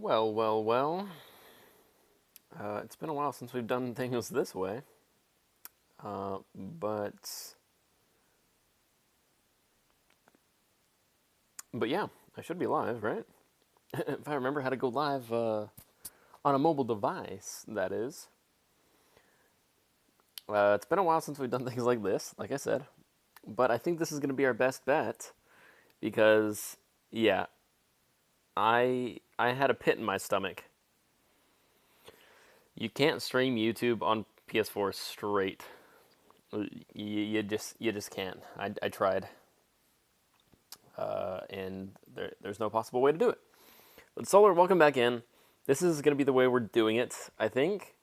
Well, well, well. It's been a while since we've done things this way. But yeah, I should be live, right? If I remember how to go live on a mobile device, that is. It's been a while since we've done things like this, like I said. But I think this is going to be our best bet because, yeah, I had a pit in my stomach. You can't stream YouTube on PS4 straight. You just can't. I tried. And there's no possible way to do it. But Solar, welcome back in. This is going to be the way we're doing it, I think.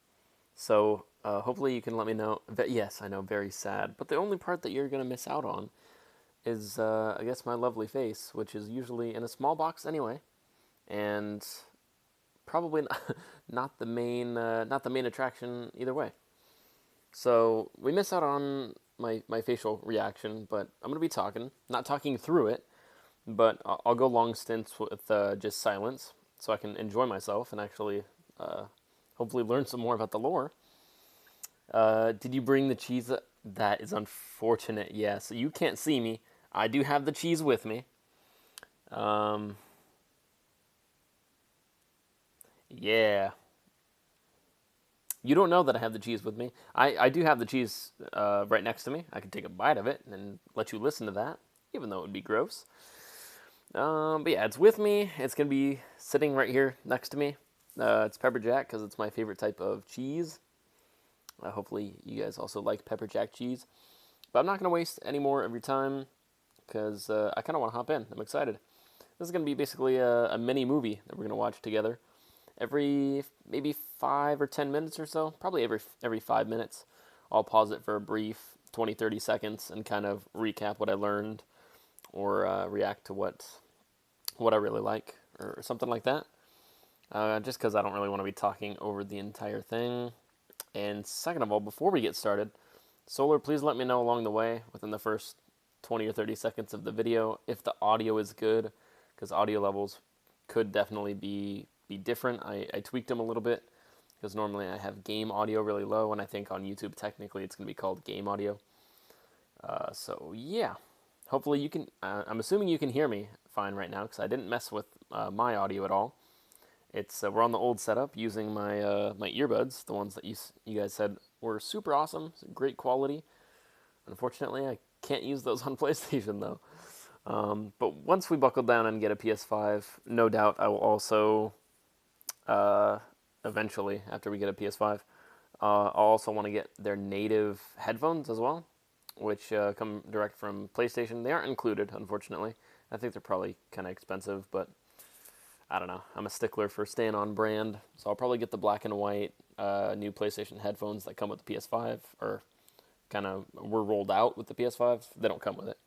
So hopefully you can let me know. Yes, I know, very sad. But the only part that you're going to miss out on is, I guess, my lovely face, which is usually in a small box anyway, and probably not the main attraction either way. So we miss out on my facial reaction, but I'm going to be talking, not talking through it, but I'll go long stints with just silence so I can enjoy myself and actually hopefully learn some more about the lore. Did you bring the cheese? That is unfortunate. Yes, you can't see me. I do have the cheese with me. Um, yeah. You don't know that I have the cheese with me. I do have the cheese right next to me. I can take a bite of it and let you listen to that, even though it would be gross. But yeah, it's with me. It's going to be sitting right here next to me. It's pepper jack because it's my favorite type of cheese. Hopefully, you guys also like pepper jack cheese. But I'm not going to waste any more of your time because I kind of want to hop in. I'm excited. This is going to be basically a mini movie that we're going to watch together. Every maybe 5 or 10 minutes or so, probably every 5 minutes, I'll pause it for a brief 20, 30 seconds and kind of recap what I learned or react to what I really like or something like that. Just because I don't really want to be talking over the entire thing. And second of all, before we get started, Solar, please let me know along the way within the first 20 or 30 seconds of the video if the audio is good, because audio levels could definitely be different. I tweaked them a little bit because normally I have game audio really low, and I think on YouTube technically it's going to be called game audio. So yeah, hopefully you can. I'm assuming you can hear me fine right now because I didn't mess with my audio at all. It's we're on the old setup using my earbuds, the ones that you guys said were super awesome, great quality. Unfortunately, I can't use those on PlayStation though. But once we buckle down and get a PS5, no doubt I will also uh, eventually after we get a PS5, I'll also want to get their native headphones as well, which come direct from PlayStation. They aren't included, unfortunately. I think they're probably kind of expensive, but I don't know. I'm a stickler for staying on brand, so I'll probably get the black and white new PlayStation headphones that come with the PS5, or kind of were rolled out with the PS5. They don't come with it.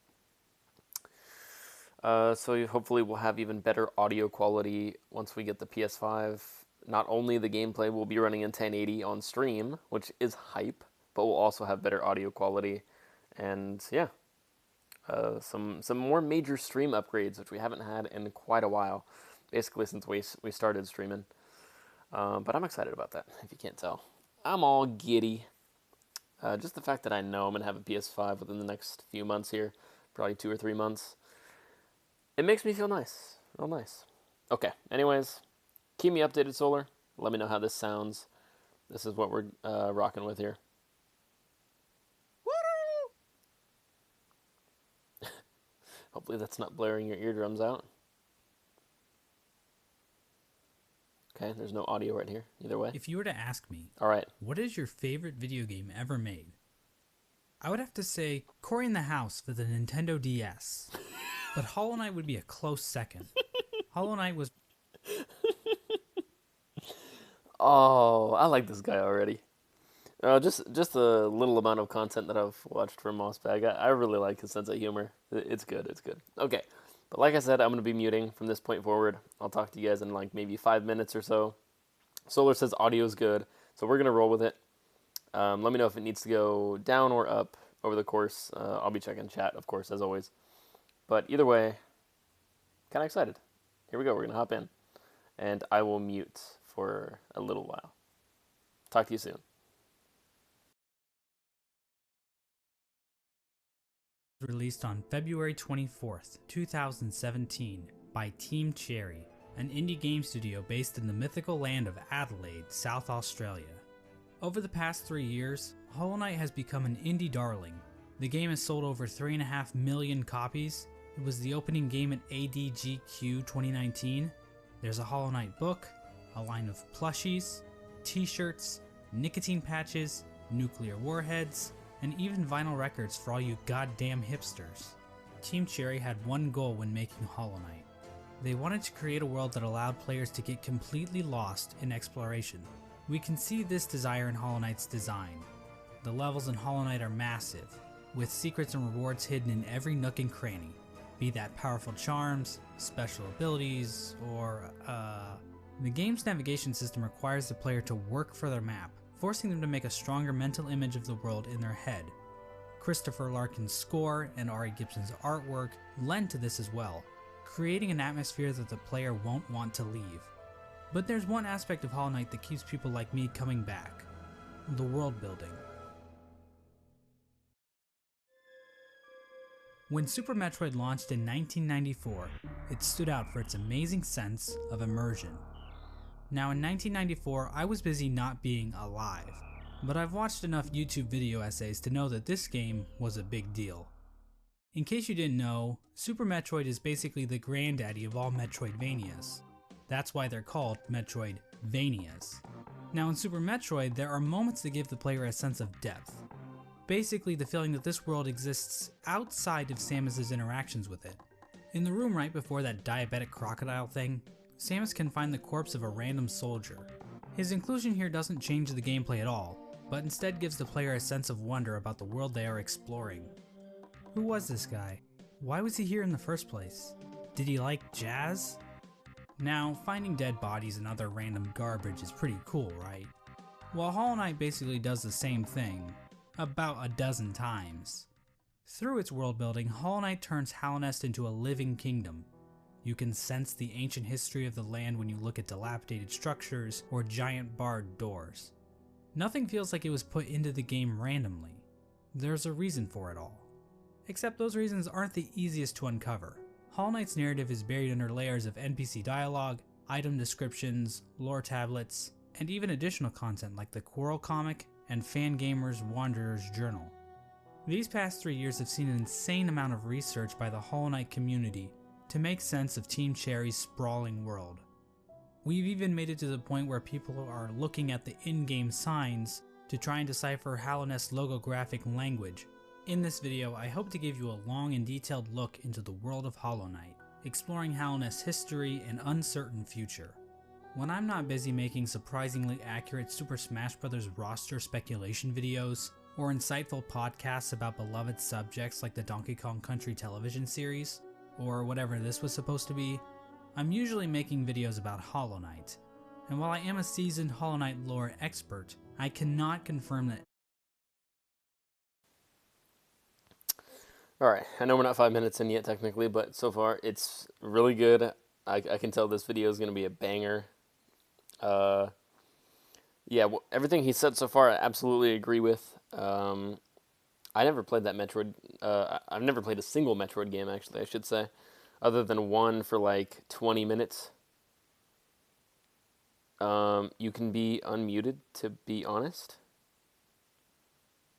So hopefully we'll have even better audio quality once we get the PS5. Not only the gameplay will be running in 1080 on stream, which is hype, but we'll also have better audio quality, and yeah, some more major stream upgrades, which we haven't had in quite a while, basically since we started streaming. But I'm excited about that. If you can't tell, I'm all giddy. Just the fact that I know I'm gonna have a PS5 within the next few months here, probably 2 or 3 months. It makes me feel nice, real nice. Okay. Anyways, keep me updated, Solar. Let me know how this sounds. This is what we're rocking with here. Hopefully that's not blaring your eardrums out. Okay, there's no audio right here, either way. If you were to ask me, All right. what is your favorite video game ever made? I would have to say Cory in the House for the Nintendo DS. But Hollow Knight would be a close second. Hollow Knight was Oh, I like this guy already. Just a little amount of content that I've watched from Mossbag. I really like his sense of humor. It's good. It's good. Okay, but like I said, I'm gonna be muting from this point forward. I'll talk to you guys in like maybe 5 minutes or so. Solar says audio is good, so we're gonna roll with it. Let me know if it needs to go down or up over the course. I'll be checking chat, of course, as always. But either way, kind of excited. Here we go. We're gonna hop in. and I will mute for a little while. Talk to you soon. Released on February 24th, 2017 by Team Cherry, an indie game studio based in the mythical land of Adelaide, South Australia. Over the past 3 years, Hollow Knight has become an indie darling. The game has sold over 3.5 million copies. It was the opening game at ADGQ 2019. There's a Hollow Knight book, a line of plushies, t-shirts, nicotine patches, nuclear warheads, and even vinyl records for all you goddamn hipsters. Team Cherry had one goal when making Hollow Knight. They wanted to create a world that allowed players to get completely lost in exploration. We can see this desire in Hollow Knight's design. The levels in Hollow Knight are massive, with secrets and rewards hidden in every nook and cranny, be that powerful charms, special abilities, or The game's navigation system requires the player to work for their map, forcing them to make a stronger mental image of the world in their head. Christopher Larkin's score and Ari Gibson's artwork lend to this as well, creating an atmosphere that the player won't want to leave. But there's one aspect of Hollow Knight that keeps people like me coming back: the world building. When Super Metroid launched in 1994, it stood out for its amazing sense of immersion. Now in 1994, I was busy not being alive, but I've watched enough YouTube video essays to know that this game was a big deal. In case you didn't know, Super Metroid is basically the granddaddy of all Metroidvanias. That's why they're called Metroidvanias. Now in Super Metroid, there are moments that give the player a sense of depth. Basically the feeling that this world exists outside of Samus's interactions with it. In the room right before that diabetic crocodile thing, Samus can find the corpse of a random soldier. His inclusion here doesn't change the gameplay at all, but instead gives the player a sense of wonder about the world they are exploring. Who was this guy? Why was he here in the first place? Did he like jazz? Now, finding dead bodies and other random garbage is pretty cool, right? Well, Hollow Knight basically does the same thing, about a dozen times. Through its world building, Hollow Knight turns Hallownest into a living kingdom. You can sense the ancient history of the land when you look at dilapidated structures or giant barred doors. Nothing feels like it was put into the game randomly. There's a reason for it all. Except those reasons aren't the easiest to uncover. Hollow Knight's narrative is buried under layers of NPC dialogue, item descriptions, lore tablets, and even additional content like the Quarrel comic and Fangamer's Wanderer's Journal. These past 3 years have seen an insane amount of research by the Hollow Knight community to make sense of Team Cherry's sprawling world. We've even made it to the point where people are looking at the in-game signs to try and decipher Hallownest's logographic language. In this video, I hope to give you a long and detailed look into the world of Hollow Knight, exploring Hallownest's history and uncertain future. When I'm not busy making surprisingly accurate Super Smash Bros. Roster speculation videos, or insightful podcasts about beloved subjects like the Donkey Kong Country television series, or whatever this was supposed to be, I'm usually making videos about Hollow Knight. And while I am a seasoned Hollow Knight lore expert, I cannot confirm that. Alright, I know we're not 5 minutes in yet technically, but so far it's really good. I can tell this video is going to be a banger. Yeah, everything he said so far I absolutely agree with. I never played that Metroid. I've never played a single Metroid game, actually, I should say, other than one for like 20 minutes. You can be unmuted, to be honest.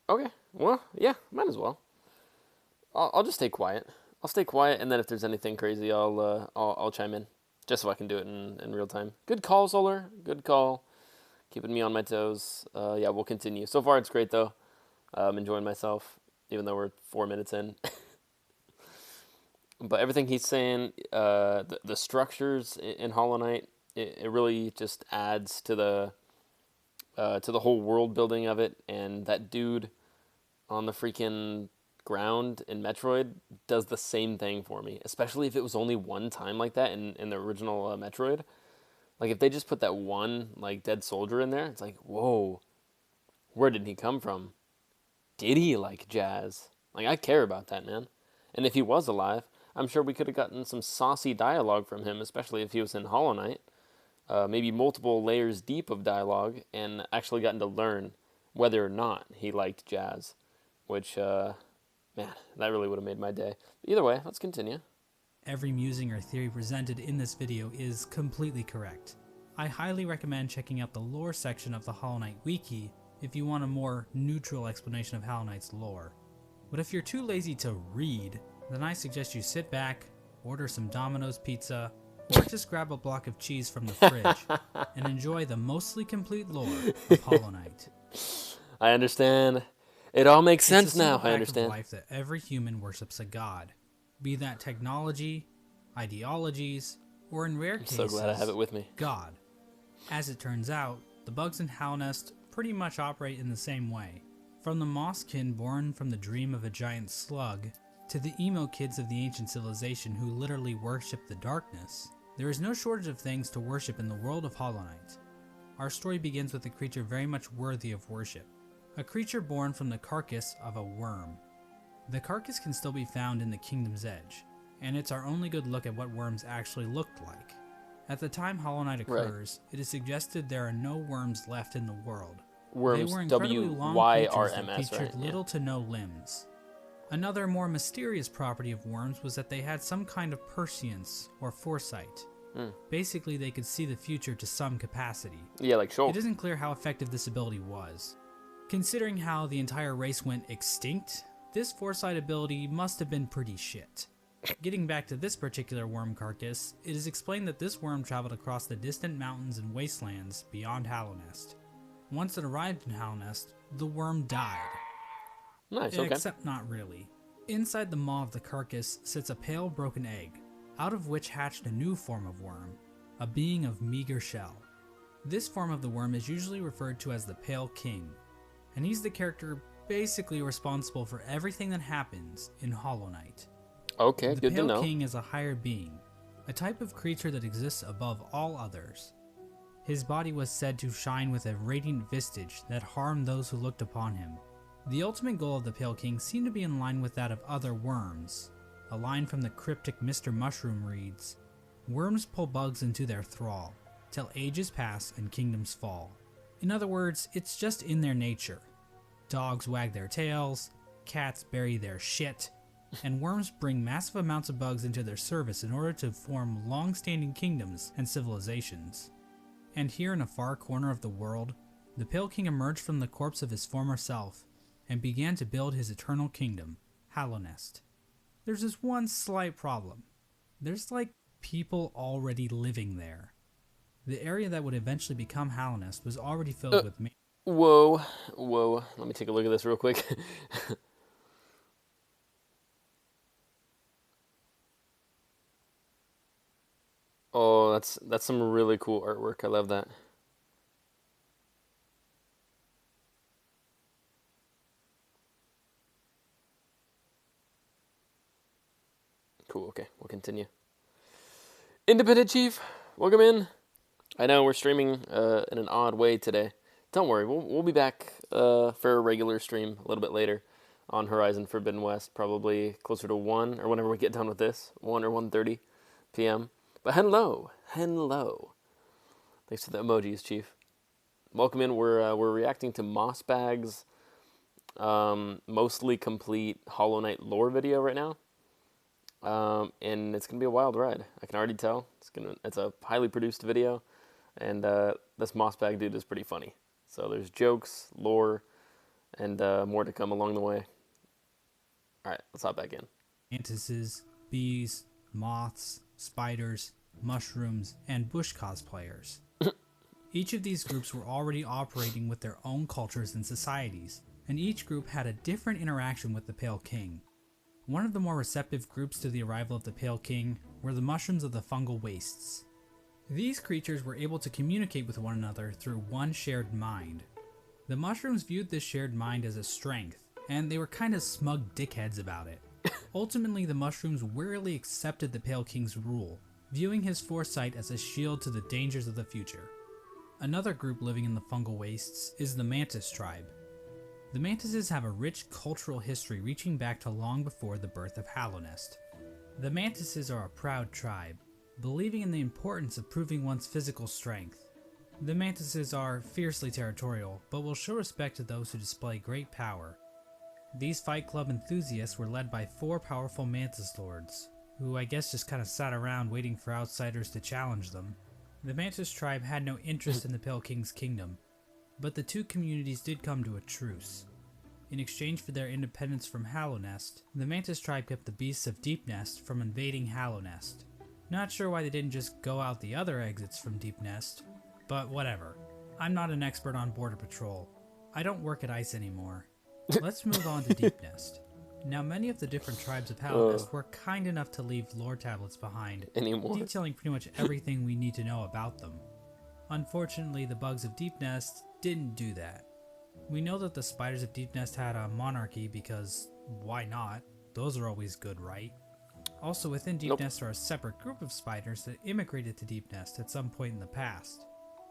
Okay, well, yeah, might as well. I'll just stay quiet. I'll stay quiet, and then if there's anything crazy, I'll chime in, just so I can do it in real time. Good call, Solar. Good call. Keeping me on my toes. Yeah, we'll continue. So far, it's great, though. I'm enjoying myself, even though we're 4 minutes in. But everything he's saying, the structures in Hollow Knight, it really just adds to the whole world building of it. And that dude on the freaking ground in Metroid does the same thing for me, especially if it was only one time like that in the original Metroid. Like, if they just put that one, like, dead soldier in there, it's like, whoa, where did he come from? Did he like jazz? Like, I care about that, man. And if he was alive, I'm sure we could have gotten some saucy dialogue from him, especially if he was in Hollow Knight. maybe multiple layers deep of dialogue, and actually gotten to learn whether or not he liked jazz, which, man, that really would have made my day. Either way, let's continue. Every musing or theory presented in this video is completely correct. I highly recommend checking out the lore section of the Hollow Knight wiki if you want a more neutral explanation of Hollow Knight's lore. But if you're too lazy to read, then I suggest you sit back, order some Domino's pizza, or just grab a block of cheese from the fridge and enjoy the mostly complete lore of Hollow Knight. I understand. It all makes sense It's a now. simple I fact understand. of life that every human worships a god, be that technology, ideologies, or in rare cases, So glad I have it with me. God. As it turns out, the bugs in Halnest pretty much operate in the same way. From the Mosskin born from the dream of a giant slug, to the emo kids of the ancient civilization who literally worship the darkness, there is no shortage of things to worship in the world of Hollow Knight. Our story begins with a creature very much worthy of worship, a creature born from the carcass of a worm. The carcass can still be found in the Kingdom's Edge, and it's our only good look at what worms actually looked like. At the time Hollow Knight occurs, It is suggested there are no worms left in the world. Worms, They were incredibly long creatures that WYRMS, featured right? little to no limbs. Another more mysterious property of worms was that they had some kind of prescience or foresight. Basically, they could see the future to some capacity. Yeah, like Shulk. It isn't clear how effective this ability was. Considering how the entire race went extinct, this foresight ability must have been pretty shit. Getting back to this particular worm carcass, it is explained that this worm traveled across the distant mountains and wastelands beyond Hallownest. Once it arrived in Hallownest, the worm died. Nice, okay. Except not really. Inside the maw of the carcass sits a pale broken egg, out of which hatched a new form of worm, a being of meager shell. This form of the worm is usually referred to as the Pale King, and he's the character basically responsible for everything that happens in Hollow Knight. Okay, The good to Pale know. King is a higher being, a type of creature that exists above all others. His body was said to shine with a radiant visage that harmed those who looked upon him. The ultimate goal of the Pale King seemed to be in line with that of other worms. A line from the cryptic Mr. Mushroom reads, "Worms pull bugs into their thrall, till ages pass and kingdoms fall." In other words, it's just in their nature. Dogs wag their tails, cats bury their shit, and worms bring massive amounts of bugs into their service in order to form long-standing kingdoms and civilizations. And here in a far corner of the world, the Pale King emerged from the corpse of his former self and began to build his eternal kingdom, Hallownest. There's this one slight problem. There's like people already living there. The area that would eventually become Hallownest was already filled with Whoa. Let me take a look at this real quick. Oh, that's some really cool artwork. I love that. Cool, okay, we'll continue. Independent Chief, welcome in. I know we're streaming in an odd way today. Don't worry, we'll be back for a regular stream a little bit later on Horizon Forbidden West, probably closer to 1 or whenever we get done with this, 1 or 1:30 p.m. But hello. Thanks for the emojis, Chief. Welcome in. We're reacting to Mossbag's mostly complete Hollow Knight lore video right now. And it's gonna be a wild ride. I can already tell. It's a highly produced video, and this Mossbag dude is pretty funny. So there's jokes, lore, and more to come along the way. All right, let's hop back in. mantises, bees, moths, spiders, mushrooms, and bush cosplayers. Each of these groups were already operating with their own cultures and societies, and each group had a different interaction with the Pale King. One of the more receptive groups to the arrival of the Pale King were the mushrooms of the fungal wastes. These creatures were able to communicate with one another through one shared mind. The mushrooms viewed this shared mind as a strength, and they were kind of smug dickheads about it. Ultimately, the mushrooms wearily accepted the Pale King's rule, viewing his foresight as a shield to the dangers of the future. Another group living in the fungal wastes is the Mantis tribe. The Mantises have a rich cultural history reaching back to long before the birth of Hallownest. The Mantises are a proud tribe, believing in the importance of proving one's physical strength. The mantises are fiercely territorial, but will show respect to those who display great power. These Fight Club enthusiasts were led by 4 powerful mantis lords, who I guess just kind of sat around waiting for outsiders to challenge them. The mantis tribe had no interest in the Pale King's kingdom, but the 2 communities did come to a truce. In exchange for their independence from Hallownest, the mantis tribe kept the beasts of Deep Nest from invading Hallownest. Not sure why they didn't just go out the other exits from Deep Nest, but whatever. I'm not an expert on border patrol. I don't work at ICE anymore. Let's move on to Deep Nest. Now, many of the different tribes of Hallownest were kind enough to leave lore tablets behind, detailing pretty much everything we need to know about them. Unfortunately, the bugs of Deep Nest didn't do that. We know that the spiders of Deep Nest had a monarchy because, why not? Those are always good, right? Also, within Deep Nest are a separate group of spiders that immigrated to Deep Nest at some point in the past.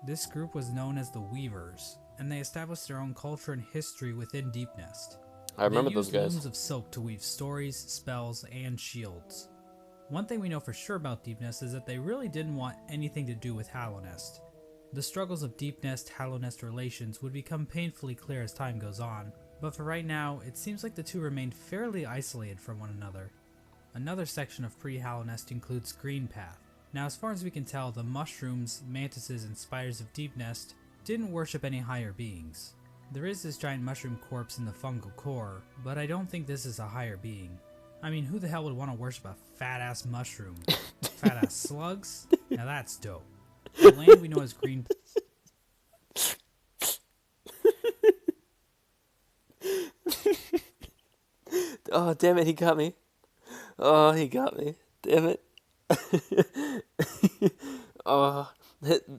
This group was known as the Weavers, and they established their own culture and history within Deep Nest. I remember those guys. They used looms of silk to weave stories, spells, and shields. One thing we know for sure about Deep Nest is that they really didn't want anything to do with Hallownest. The struggles of Deep Nest-Hallownest relations would become painfully clear as time goes on, but for right now, it seems like the 2 remained fairly isolated from one another. Another section of pre-Hallownest includes Green Path. Now, as far as we can tell, the mushrooms, mantises, and spiders of Deep Nest didn't worship any higher beings. There is this giant mushroom corpse in the fungal core, but I don't think this is a higher being. I mean, who the hell would want to worship a fat-ass mushroom? Fat-ass slugs? Now that's dope. The land we know as Green... Oh, damn it, he got me. Oh, he got me. Damn it. Oh,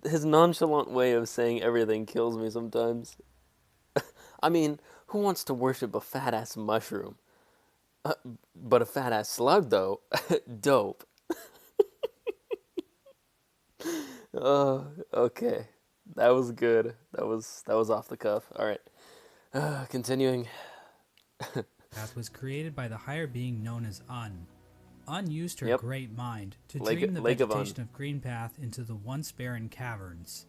his nonchalant way of saying everything kills me sometimes. I mean, who wants to worship a fat-ass mushroom? But a fat-ass slug, though? Dope. Oh, okay. That was good. That was off the cuff. All right. Continuing. Path was created by the higher being known as Un. Un used her great mind to dream the vegetation of Green Path into the once barren caverns.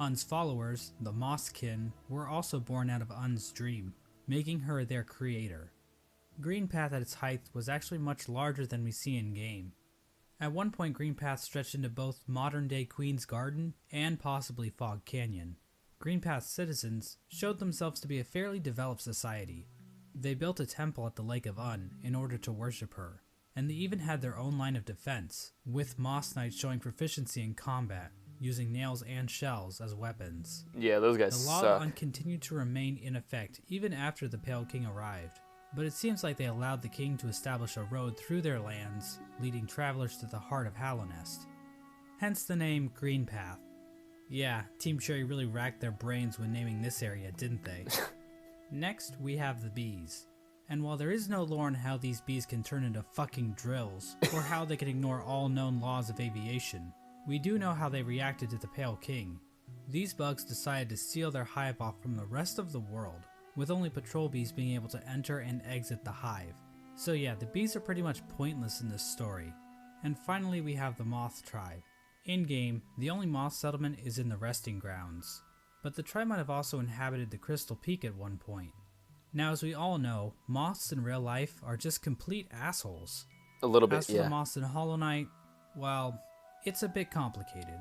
Un's followers, the Mosskin, were also born out of Un's dream, making her their creator. Green Path at its height was actually much larger than we see in-game. At one point, Green Path stretched into both modern-day Queen's Garden and possibly Fog Canyon. Green Path's citizens showed themselves to be a fairly developed society. They built a temple at the Lake of Un in order to worship her, and they even had their own line of defense, with Moss Knights showing proficiency in combat, using nails and shells as weapons. Yeah, those guys suck. The Law of Un continued to remain in effect even after the Pale King arrived, but it seems like they allowed the king to establish a road through their lands, leading travelers to the heart of Hallownest. Hence the name Green Path. Yeah, Team Cherry really racked their brains when naming this area, didn't they? Next, we have the bees. And while there is no lore on how these bees can turn into fucking drills, or how they can ignore all known laws of aviation, we do know how they reacted to the Pale King. These bugs decided to seal their hive off from the rest of the world, with only patrol bees being able to enter and exit the hive. So yeah, the bees are pretty much pointless in this story. And finally we have the Moth Tribe. In-game, the only moth settlement is in the Resting Grounds, but the tribe might have also inhabited the Crystal Peak at one point. Now, as we all know, moths in real life are just complete assholes. A little bit, As for the moths in Hollow Knight, well, it's a bit complicated.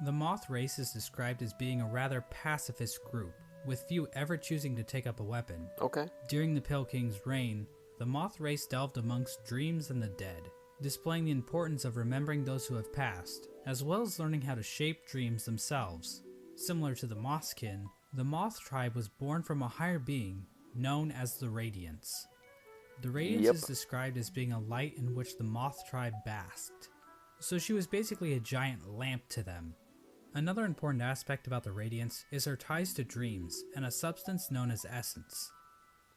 The moth race is described as being a rather pacifist group, with few ever choosing to take up a weapon. Okay. During the Pale King's reign, the moth race delved amongst dreams and the dead, displaying the importance of remembering those who have passed, as well as learning how to shape dreams themselves. Similar to the Mosskin, the Moth Tribe was born from a higher being, known as the Radiance. The Radiance is described as being a light in which the Moth Tribe basked, so she was basically a giant lamp to them. Another important aspect about the Radiance is her ties to dreams and a substance known as Essence.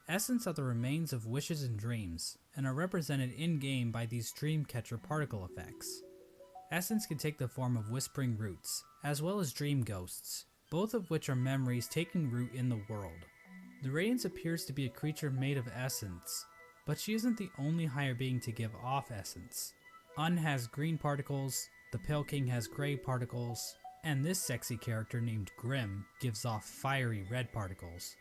Essence are the remains of wishes and dreams, and are represented in-game by these Dreamcatcher particle effects. Essence can take the form of whispering roots, as well as dream ghosts, both of which are memories taking root in the world. The Radiance appears to be a creature made of essence, but she isn't the only higher being to give off essence. Un has green particles, the Pale King has gray particles, and this sexy character named Grim gives off fiery red particles.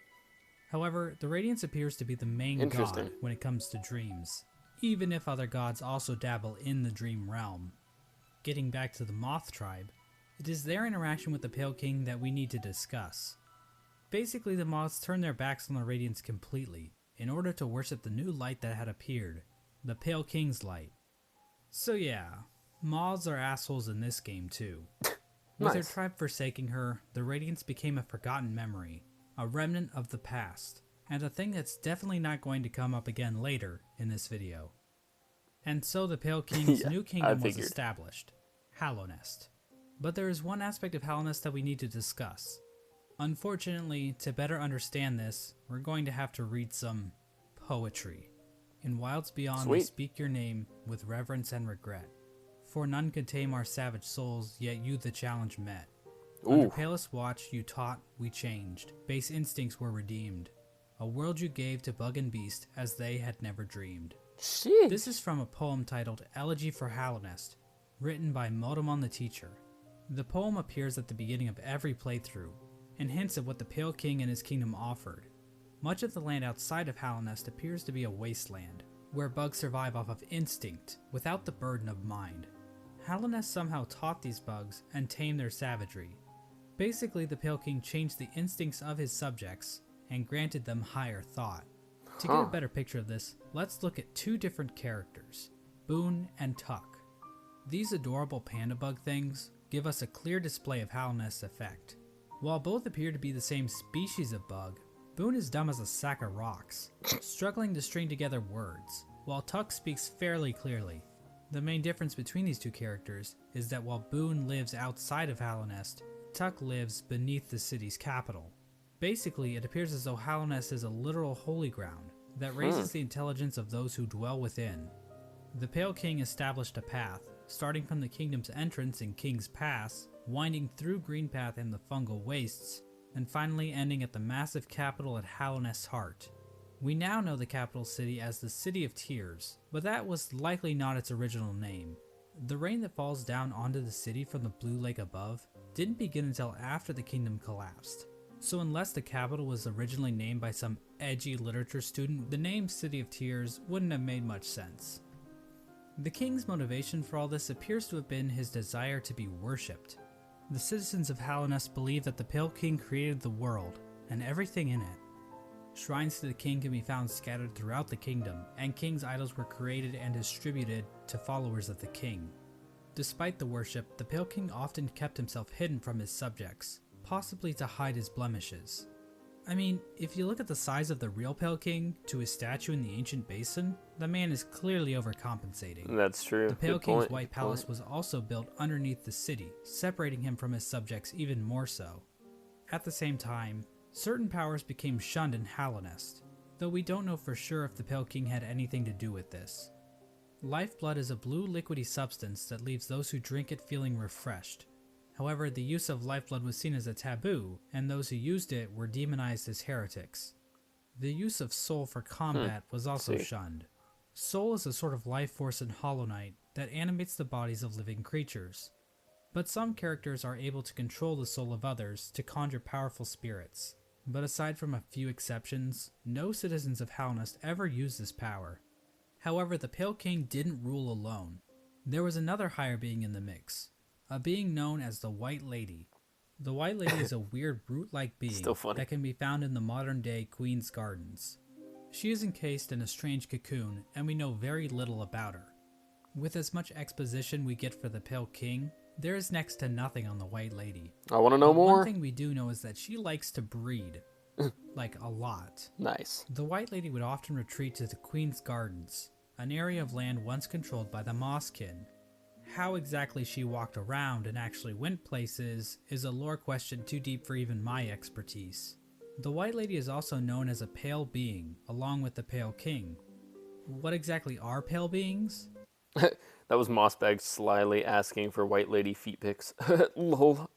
However, the Radiance appears to be the main god when it comes to dreams, even if other gods also dabble in the dream realm. Getting back to the Moth tribe, it is their interaction with the Pale King that we need to discuss. Basically, the Moths turn their backs on the Radiance completely in order to worship the new light that had appeared, the Pale King's light. So yeah, Moths are assholes in this game too. With her tribe forsaking her, the Radiance became a forgotten memory, a remnant of the past, and a thing that's definitely not going to come up again later in this video. And so the Pale King's new kingdom was established, Hallownest. But there is one aspect of Hallownest that we need to discuss. Unfortunately, to better understand this, we're going to have to read some poetry. In wilds beyond we speak your name with reverence and regret. For none could tame our savage souls, yet you the challenge met. Under palest watch you taught, we changed. Base instincts were redeemed. A world you gave to bug and beast as they had never dreamed. Sheesh. This is from a poem titled Elegy for Hallownest, written by Motomon the Teacher. The poem appears at the beginning of every playthrough, and hints at what the Pale King and his kingdom offered. Much of the land outside of Hallownest appears to be a wasteland, where bugs survive off of instinct, without the burden of mind. Hallownest somehow taught these bugs and tamed their savagery. Basically, the Pale King changed the instincts of his subjects and granted them higher thought. To get a better picture of this, let's look at two different characters, Boone and Tuck. These adorable panda bug things give us a clear display of Hallownest's effect. While both appear to be the same species of bug, Boone is dumb as a sack of rocks, struggling to string together words, while Tuck speaks fairly clearly. The main difference between these two characters is that while Boone lives outside of Hallownest, Tuck lives beneath the city's capital. Basically, it appears as though Hallownest is a literal holy ground that raises the intelligence of those who dwell within. The Pale King established a path, starting from the kingdom's entrance in King's Pass, winding through Greenpath and the fungal wastes, and finally ending at the massive capital at Hallownest's heart. We now know the capital city as the City of Tears, but that was likely not its original name. The rain that falls down onto the city from the blue lake above didn't begin until after the kingdom collapsed. So unless the capital was originally named by some edgy literature student, the name City of Tears wouldn't have made much sense. The king's motivation for all this appears to have been his desire to be worshipped. The citizens of Hallownest believe that the Pale King created the world, and everything in it. Shrines to the king can be found scattered throughout the kingdom, and king's idols were created and distributed to followers of the king. Despite the worship, the Pale King often kept himself hidden from his subjects, possibly to hide his blemishes. I mean, if you look at the size of the real Pale King to his statue in the ancient basin, the man is clearly overcompensating. That's true. The Pale King's White Palace was also built underneath the city, separating him from his subjects even more so. At the same time, certain powers became shunned in Hallownest, though we don't know for sure if the Pale King had anything to do with this. Lifeblood is a blue liquidy substance that leaves those who drink it feeling refreshed. However, the use of lifeblood was seen as a taboo, and those who used it were demonized as heretics. The use of soul for combat was also shunned. Soul is a sort of life force in Hollow Knight that animates the bodies of living creatures. But some characters are able to control the soul of others to conjure powerful spirits. But aside from a few exceptions, no citizens of Hallownest ever use this power. However, the Pale King didn't rule alone. There was another higher being in the mix, a being known as the White Lady. The White Lady is a weird brute-like being that can be found in the modern-day Queen's Gardens. She is encased in a strange cocoon, and we know very little about her. With as much exposition we get for the Pale King, there is next to nothing on the White Lady. I want to know more. One thing we do know is that she likes to breed. Like, a lot. Nice. The White Lady would often retreat to the Queen's Gardens, an area of land once controlled by the Mosskin. How exactly she walked around and actually went places is a lore question too deep for even my expertise. The White Lady is also known as a pale being, along with the Pale King. What exactly are pale beings? That was Mossbag slyly asking for White Lady feet pics. Lol.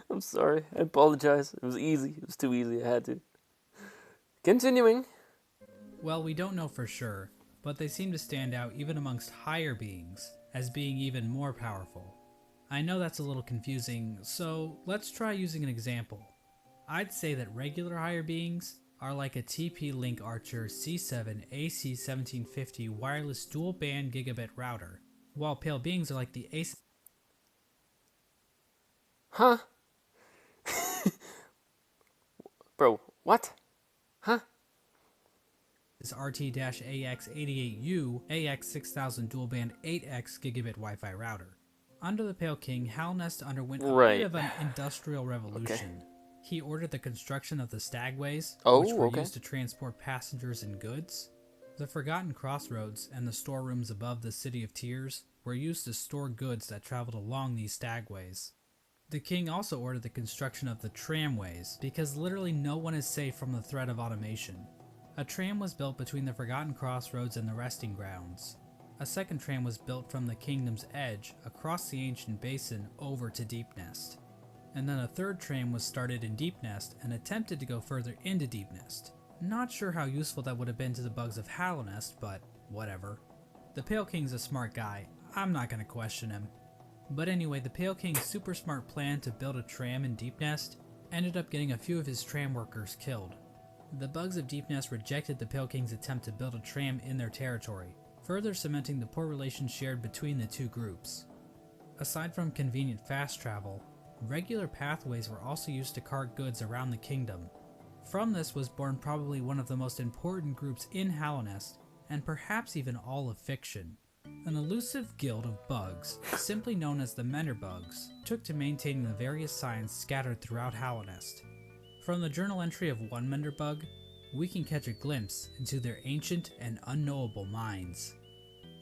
I'm sorry. I apologize. It was easy. It was too easy. I had to. Continuing. Well, we don't know for sure, but they seem to stand out even amongst higher beings as being even more powerful. I know that's a little confusing, so let's try using an example. I'd say that regular higher beings are like a TP-Link Archer C7 AC1750 wireless dual-band gigabit router, while pale beings are like the AC... Huh? Bro, what? Huh? RT-AX88U AX6000 dual-band 8X gigabit Wi-Fi router. Under the Pale King, Halnest underwent a bit of an industrial revolution. Okay. He ordered the construction of the stagways, Oh, which were okay. used to transport passengers and goods. The Forgotten Crossroads and the storerooms above the City of Tears were used to store goods that traveled along these stagways. The king also ordered the construction of the tramways, because literally no one is safe from the threat of automation. A tram was built between the Forgotten Crossroads and the resting grounds. A second tram was built from the kingdom's edge across the ancient basin over to Deep Nest. And then a third tram was started in Deep Nest and attempted to go further into Deep Nest. Not sure how useful that would have been to the bugs of Hollow Nest, but whatever. The Pale King's a smart guy, I'm not gonna question him. But anyway, the Pale King's super smart plan to build a tram in Deep Nest ended up getting a few of his tram workers killed. The bugs of Deep Nest rejected the Pale King's attempt to build a tram in their territory, further cementing the poor relations shared between the two groups. Aside from convenient fast travel, regular pathways were also used to cart goods around the kingdom. From this was born probably one of the most important groups in Hollow Nest, and perhaps even all of fiction. An elusive guild of bugs, simply known as the Mender Bugs, took to maintaining the various signs scattered throughout Hollow Nest. From the journal entry of one Mender Bug, we can catch a glimpse into their ancient and unknowable minds.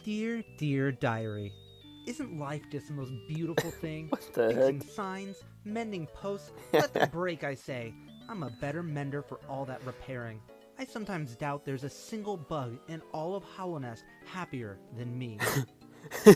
Dear, dear diary. Isn't life just the most beautiful thing? What the Fixing heck? signs, mending posts, let the break, I say. I'm a better mender for all that repairing. I sometimes doubt there's a single bug in all of Hollow Nest happier than me.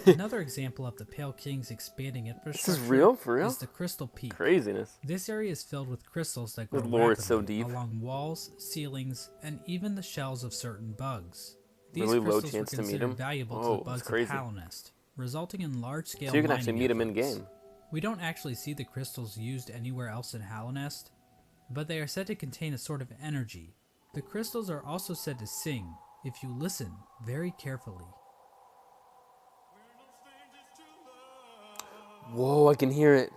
Another example of the Pale King's expanding infrastructure This is real? For real? is the Crystal Peak. Craziness. This area is filled with crystals that grow The lore is so rapidly deep. along walls, ceilings, and even the shells of certain bugs. These Really low crystals chance were to meet considered him? valuable Oh, to the that's bugs of crazy. Hollow Nest, resulting in large-scale So you can mining actually meet him in efforts. game. We don't actually see the crystals used anywhere else in Hollow Nest, but they are said to contain a sort of energy. The crystals are also said to sing, if you listen very carefully. Whoa, I can hear it.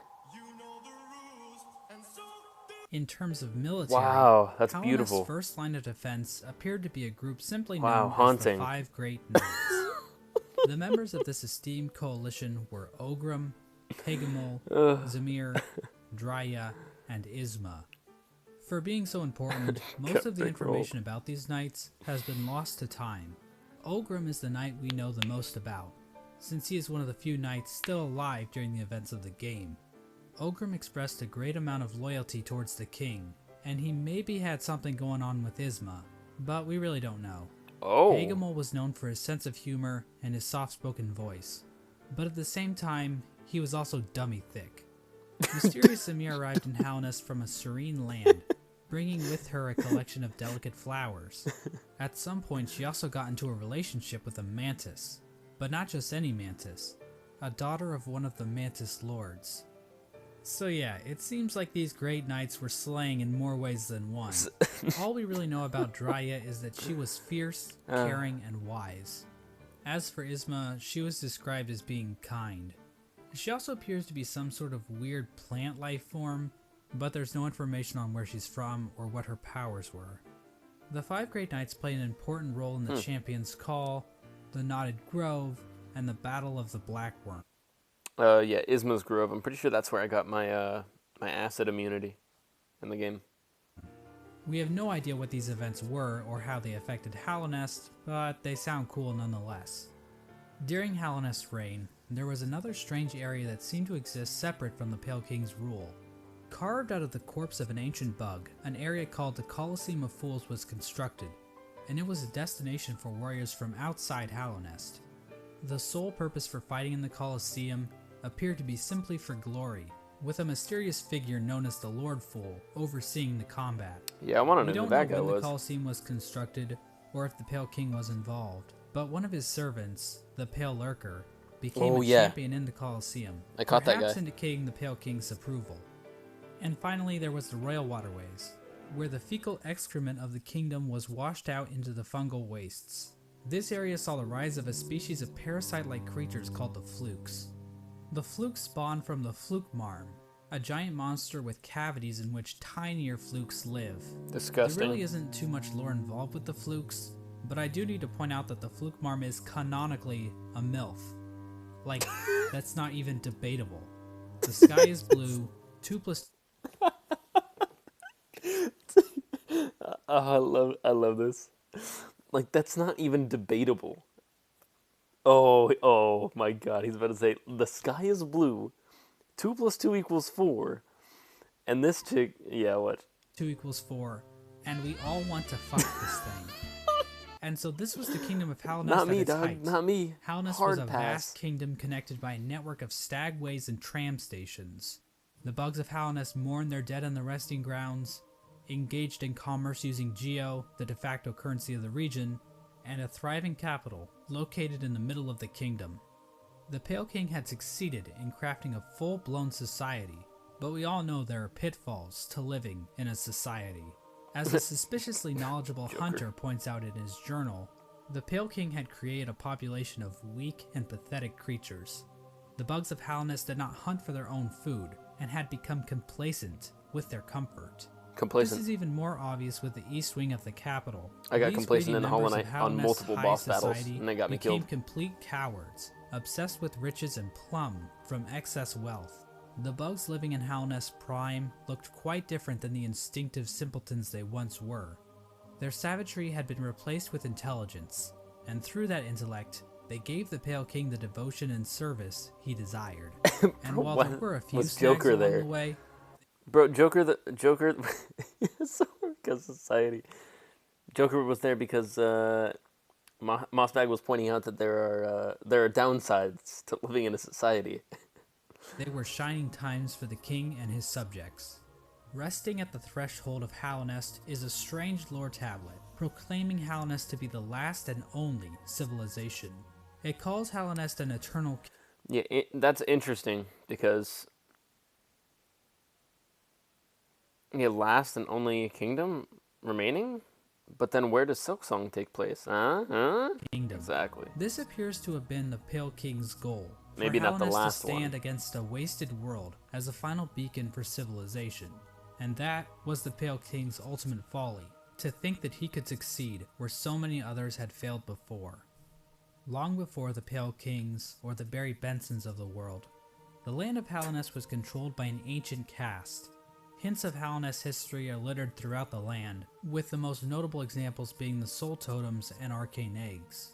In terms of military, Wow, that's Hollow beautiful. Nest's first line of defense appeared to be a group simply Wow, known haunting. as the Five Great Knights. The members of this esteemed coalition were Ogrim, Hegemol, Zamir, Drya, and Isma. For being so important, most of the Big roll. information about these knights has been lost to time. Ogrim is the knight we know the most about, since he is one of the few knights still alive during the events of the game. Ogrim expressed a great amount of loyalty towards the king, and he maybe had something going on with Isma, but we really don't know. Oh. Hegemol was known for his sense of humor and his soft-spoken voice, but at the same time, he was also dummy thick. Mysterious Samir arrived in Hollow Nest from a serene land, bringing with her a collection of delicate flowers. At some point, she also got into a relationship with a mantis, but not just any mantis, a daughter of one of the mantis lords. So yeah, it seems like these great knights were slaying in more ways than one. All we really know about Drya is that she was fierce, caring, and wise. As for Isma, she was described as being kind. She also appears to be some sort of weird plant life form, but there's no information on where she's from or what her powers were. The Five Great Knights play an important role in the Champion's Call, the Knotted Grove, and the Battle of the Blackworm. Yeah, Isma's Grove. I'm pretty sure that's where I got my my acid immunity in the game. We have no idea what these events were or how they affected Hollow Nest, but they sound cool nonetheless. During Hollow Nest's reign, there was another strange area that seemed to exist separate from the Pale King's rule. Carved out of the corpse of an ancient bug, an area called the Colosseum of Fools was constructed, and it was a destination for warriors from outside Hollow Nest. The sole purpose for fighting in the Colosseum appeared to be simply for glory, with a mysterious figure known as the Lord Fool overseeing the combat. Yeah, I want to We know who don't that know guy when the was. Colosseum was constructed or if the Pale King was involved, but one of his servants, the Pale Lurker, became Oh, a yeah. champion in the Colosseum, I caught that perhaps guy. indicating the Pale King's approval. And finally, there was the Royal Waterways, where the fecal excrement of the kingdom was washed out into the fungal wastes. This area saw the rise of a species of parasite-like creatures called the flukes. The flukes spawned from the fluke marm, a giant monster with cavities in which tinier flukes live. Disgusting. There really isn't too much lore involved with the flukes, but I do need to point out that the fluke marm is canonically a MILF. Like, that's not even debatable. The sky is blue, 2 plus... Oh, I love this. Like, that's not even debatable. Oh my God! He's about to say the sky is blue. 2 + 2 = 4. And this chick, yeah, what? 2 = 4, and we all want to fuck this thing. And so this was the kingdom of Hallownest Not at me, its dog. height. Not me. Hallownest Hard was a pass. vast kingdom connected by a network of stagways and tram stations. The bugs of Hallownest mourned their dead on the resting grounds, engaged in commerce using Geo, the de facto currency of the region, and a thriving capital located in the middle of the kingdom. The Pale King had succeeded in crafting a full-blown society, but we all know there are pitfalls to living in a society. As a suspiciously knowledgeable hunter points out in his journal, the Pale King had created a population of weak and pathetic creatures. The bugs of Hallownest did not hunt for their own food, and had become complacent with their comfort. Complacent. This is even more obvious with the east wing of the capital. I got These complacent greedy in Hollow members of Knight on Hallownest's multiple high boss battles, society and they got me became killed. complete cowards, obsessed with riches and plumb from excess wealth. The bugs living in Hallownest Prime looked quite different than the instinctive simpletons they once were. Their savagery had been replaced with intelligence, and through that intellect, they gave the Pale King the devotion and service he desired. And while there were a few was snags Joker along there? the way, Bro, Joker because society. Joker was there because Mossbag was pointing out that there are downsides to living in a society. they were shining times for the king and his subjects. Resting at the threshold of Hallownest is a strange lore tablet, proclaiming Hallownest to be the last and only civilization. It calls Hallownest an eternal Yeah, that's interesting because last and only kingdom remaining? But then where does Silksong take place? Huh? kingdom. Exactly. This appears to have been the Pale King's goal. Maybe for not the Hallownest last to stand one. against a wasted world as a final beacon for civilization. And that was the Pale King's ultimate folly, to think that he could succeed where so many others had failed before. Long before the Pale Kings or the Barry Bensons of the world, the land of Hallownest was controlled by an ancient caste. Hints of Hallownest history are littered throughout the land, with the most notable examples being the soul totems and arcane eggs.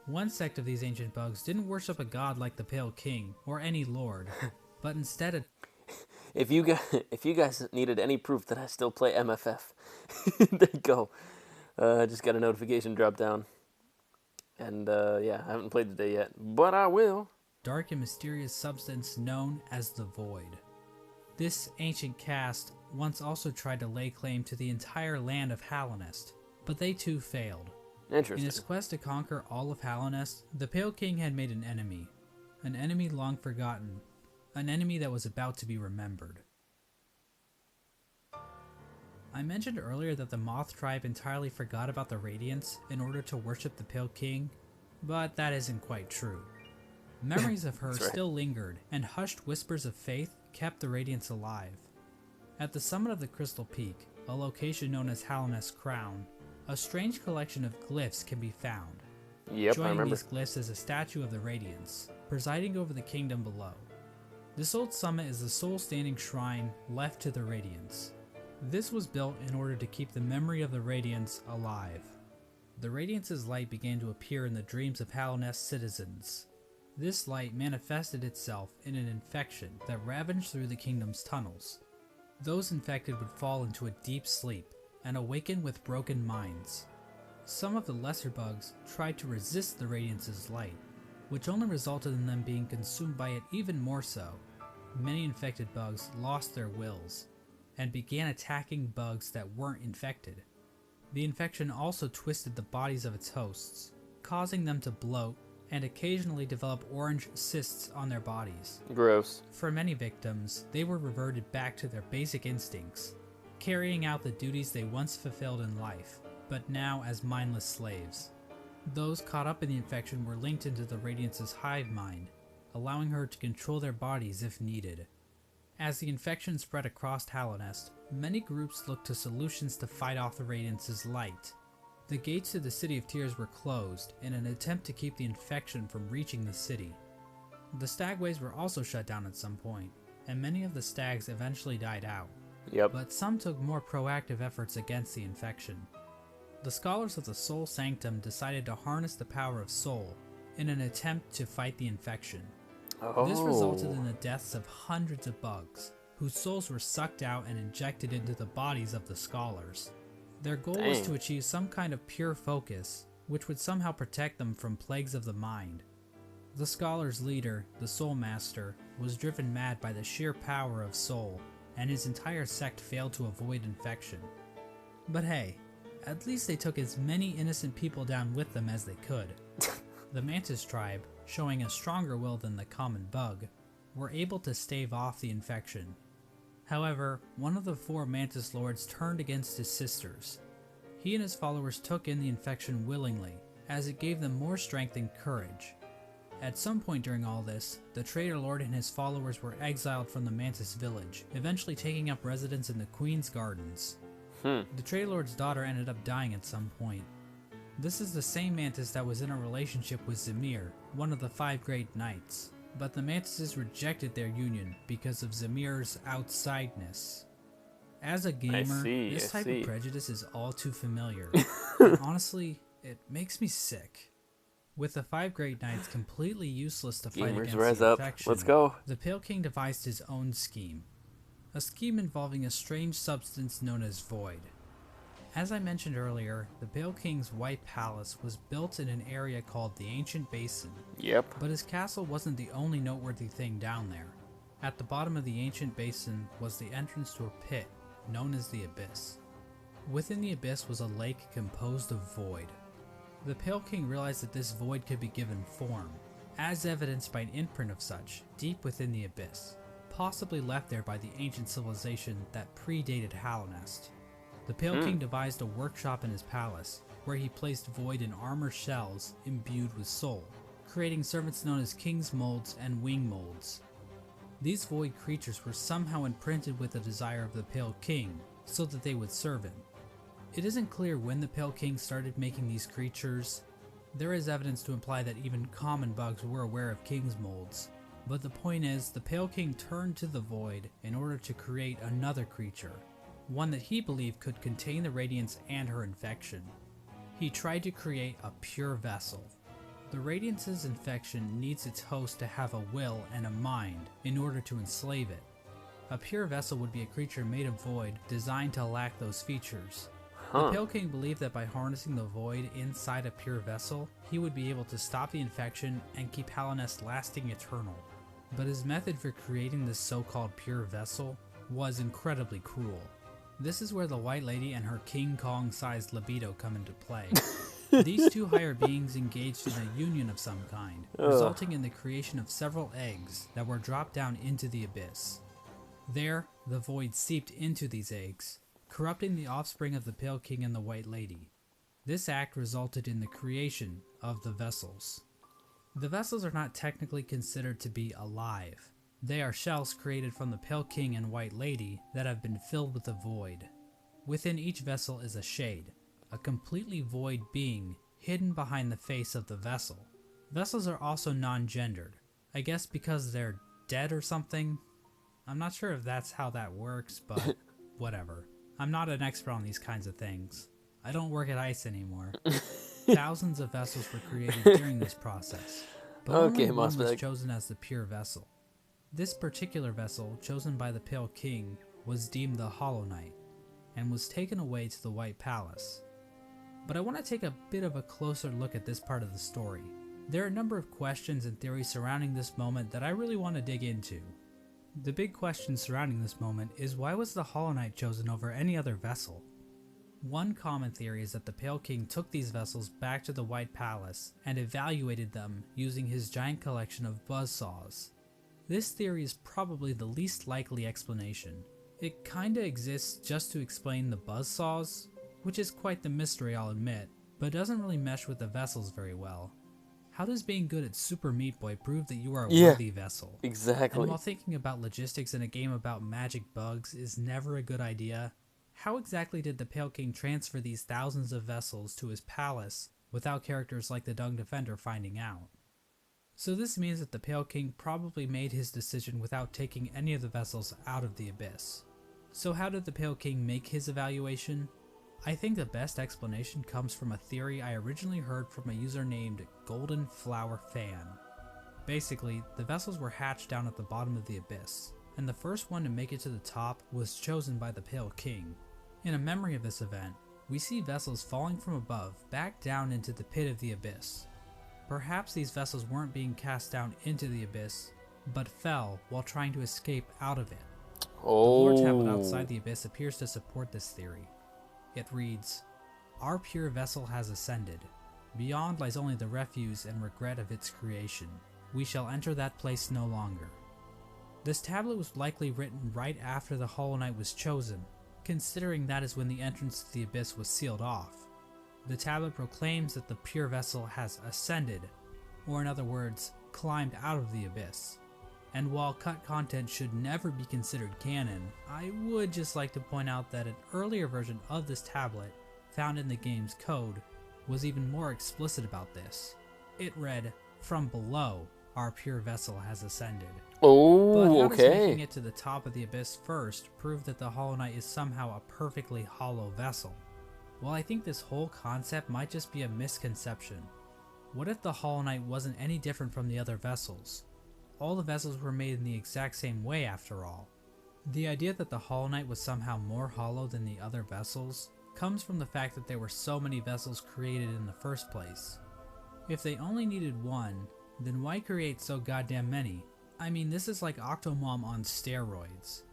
One sect of these ancient bugs didn't worship a god like the Pale King or any lord, but instead If you guys needed any proof that I still play MFF, there you go. I just got a notification drop down. And yeah, I haven't played today yet, but I will. dark and mysterious substance known as the Void. This ancient caste once also tried to lay claim to the entire land of Hallownest, but they too failed. In Interesting. his quest to conquer all of Hallownest, the Pale King had made an enemy long forgotten, an enemy that was about to be remembered. I mentioned earlier that the Moth tribe entirely forgot about the Radiance in order to worship the Pale King, but that isn't quite true. Memories of her That's right. still lingered, and hushed whispers of faith kept the Radiance alive. At the summit of the Crystal Peak, a location known as Hallownest Crown, a strange collection of glyphs can be found. Yep, I Joining remember. these glyphs is a statue of the Radiance, presiding over the kingdom below. This old summit is the sole standing shrine left to the Radiance. This was built in order to keep the memory of the Radiance alive. The Radiance's light began to appear in the dreams of Hallownest citizens. This light manifested itself in an infection that ravaged through the kingdom's tunnels. Those infected would fall into a deep sleep and awaken with broken minds. Some of the lesser bugs tried to resist the Radiance's light, which only resulted in them being consumed by it even more so. Many infected bugs lost their wills and began attacking bugs that weren't infected. The infection also twisted the bodies of its hosts, causing them to bloat and occasionally develop orange cysts on their bodies. Gross. For many victims, they were reverted back to their basic instincts, carrying out the duties they once fulfilled in life, but now as mindless slaves. Those caught up in the infection were linked into the Radiance's hive mind, allowing her to control their bodies if needed. As the infection spread across Hallownest, many groups looked to solutions to fight off the Radiance's light. The gates to the City of Tears were closed in an attempt to keep the infection from reaching the city. The stagways were also shut down at some point, and many of the stags eventually died out. Yep. But some took more proactive efforts against the infection. The scholars of the Soul Sanctum decided to harness the power of Soul in an attempt to fight the infection. Oh. This resulted in the deaths of hundreds of bugs, whose souls were sucked out and injected into the bodies of the scholars. Their goal was to achieve some kind of pure focus, which would somehow protect them from plagues of the mind. The scholars' leader, the Soul Master, was driven mad by the sheer power of Soul, and his entire sect failed to avoid infection. But hey, at least they took as many innocent people down with them as they could. The Mantis tribe, showing a stronger will than the common bug, were able to stave off the infection. However, one of the 4 Mantis Lords turned against his sisters. He and his followers took in the infection willingly, as it gave them more strength and courage. At some point during all this, the Traitor Lord and his followers were exiled from the Mantis village, eventually taking up residence in the Queen's Gardens. The Traitor Lord's daughter ended up dying at some point. This is the same Mantis that was in a relationship with Zamir, one of the 5 Great Knights. But the Mantises rejected their union because of Zamir's outsideness. As a gamer, this type of prejudice is all too familiar. And honestly, it makes me sick. With the 5 Great Knights completely useless to fight against the infection, let's go. The Pale King devised his own scheme. A scheme involving a strange substance known as Void. As I mentioned earlier, the Pale King's White Palace was built in an area called the Ancient Basin. Yep. But his castle wasn't the only noteworthy thing down there. At the bottom of the Ancient Basin was the entrance to a pit, known as the Abyss. Within the Abyss was a lake composed of void. The Pale King realized that this void could be given form, as evidenced by an imprint of such, deep within the Abyss, possibly left there by the ancient civilization that predated Hallownest. The Pale King devised a workshop in his palace, where he placed void in armor shells imbued with soul, creating servants known as King's Molds and Wing Molds. These void creatures were somehow imprinted with the desire of the Pale King, so that they would serve him. It isn't clear when the Pale King started making these creatures. There is evidence to imply that even common bugs were aware of King's Molds, but the point is, the Pale King turned to the void in order to create another creature, one that he believed could contain the Radiance and her infection. He tried to create a pure vessel. The Radiance's infection needs its host to have a will and a mind in order to enslave it. A pure vessel would be a creature made of void designed to lack those features. The Pale King believed that by harnessing the void inside a pure vessel, he would be able to stop the infection and keep Hallownest lasting eternal. But his method for creating this so-called pure vessel was incredibly cruel. This is where the White Lady and her King Kong-sized libido come into play. These 2 higher beings engaged in a union of some kind, resulting in the creation of several eggs that were dropped down into the abyss. There, the void seeped into these eggs, corrupting the offspring of the Pale King and the White Lady. This act resulted in the creation of the vessels. The vessels are not technically considered to be alive. They are shells created from the Pale King and White Lady that have been filled with the void. Within each vessel is a shade, a completely void being hidden behind the face of the vessel. Vessels are also non-gendered, I guess because they're dead or something? I'm not sure if that's how that works, but whatever. I'm not an expert on these kinds of things. I don't work at ICE anymore. Thousands of vessels were created during this process, but only one was chosen as the pure vessel. This particular vessel, chosen by the Pale King, was deemed the Hollow Knight, and was taken away to the White Palace. But I want to take a bit of a closer look at this part of the story. There are a number of questions and theories surrounding this moment that I really want to dig into. The big question surrounding this moment is, why was the Hollow Knight chosen over any other vessel? One common theory is that the Pale King took these vessels back to the White Palace and evaluated them using his giant collection of buzzsaws. This theory is probably the least likely explanation. It kinda exists just to explain the buzzsaws, which is quite the mystery, I'll admit, but doesn't really mesh with the vessels very well. How does being good at Super Meat Boy prove that you are a worthy vessel? Exactly. And while thinking about logistics in a game about magic bugs is never a good idea, how exactly did the Pale King transfer these thousands of vessels to his palace without characters like the Dung Defender finding out? So this means that the Pale King probably made his decision without taking any of the vessels out of the Abyss. So how did the Pale King make his evaluation? I think the best explanation comes from a theory I originally heard from a user named Golden Flower Fan. Basically, the vessels were hatched down at the bottom of the Abyss, and the first one to make it to the top was chosen by the Pale King. In a memory of this event, we see vessels falling from above back down into the pit of the Abyss. Perhaps these vessels weren't being cast down into the Abyss, but fell while trying to escape out of it. The lore tablet outside the Abyss appears to support this theory. It reads, "Our pure vessel has ascended. Beyond lies only the refuse and regret of its creation. We shall enter that place no longer." This tablet was likely written right after the Hollow Knight was chosen, considering that is when the entrance to the Abyss was sealed off. The tablet proclaims that the pure vessel has ascended, or in other words, climbed out of the Abyss. And while cut content should never be considered canon, I would just like to point out that an earlier version of this tablet, found in the game's code, was even more explicit about this. It read, "From below, our pure vessel has ascended." Oh, But how does making okay. it to the top of the Abyss first prove that the Hollow Knight is somehow a perfectly hollow vessel? Well, I think this whole concept might just be a misconception. What if the Hollow Knight wasn't any different from the other vessels? All the vessels were made in the exact same way after all. The idea that the Hollow Knight was somehow more hollow than the other vessels comes from the fact that there were so many vessels created in the first place. If they only needed one, then why create so goddamn many? I mean, this is like Octomom on steroids.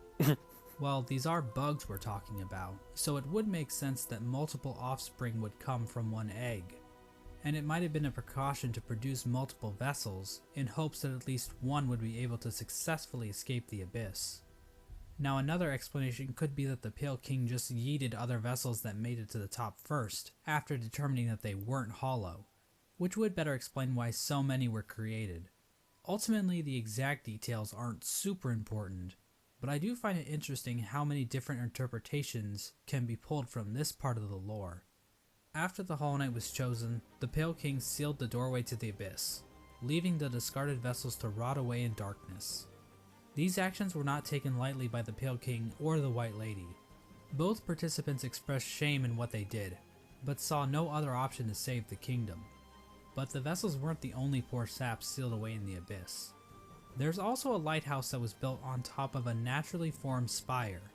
Well, these are bugs we're talking about, so it would make sense that multiple offspring would come from one egg. And it might have been a precaution to produce multiple vessels in hopes that at least one would be able to successfully escape the Abyss. Now another explanation could be that the Pale King just yeeted other vessels that made it to the top first, after determining that they weren't hollow, which would better explain why so many were created. Ultimately, the exact details aren't super important, but I do find it interesting how many different interpretations can be pulled from this part of the lore. After the Hollow Knight was chosen, the Pale King sealed the doorway to the Abyss, leaving the discarded vessels to rot away in darkness. These actions were not taken lightly by the Pale King or the White Lady. Both participants expressed shame in what they did, but saw no other option to save the kingdom. But the vessels weren't the only poor saps sealed away in the Abyss. There's also a lighthouse that was built on top of a naturally formed spire,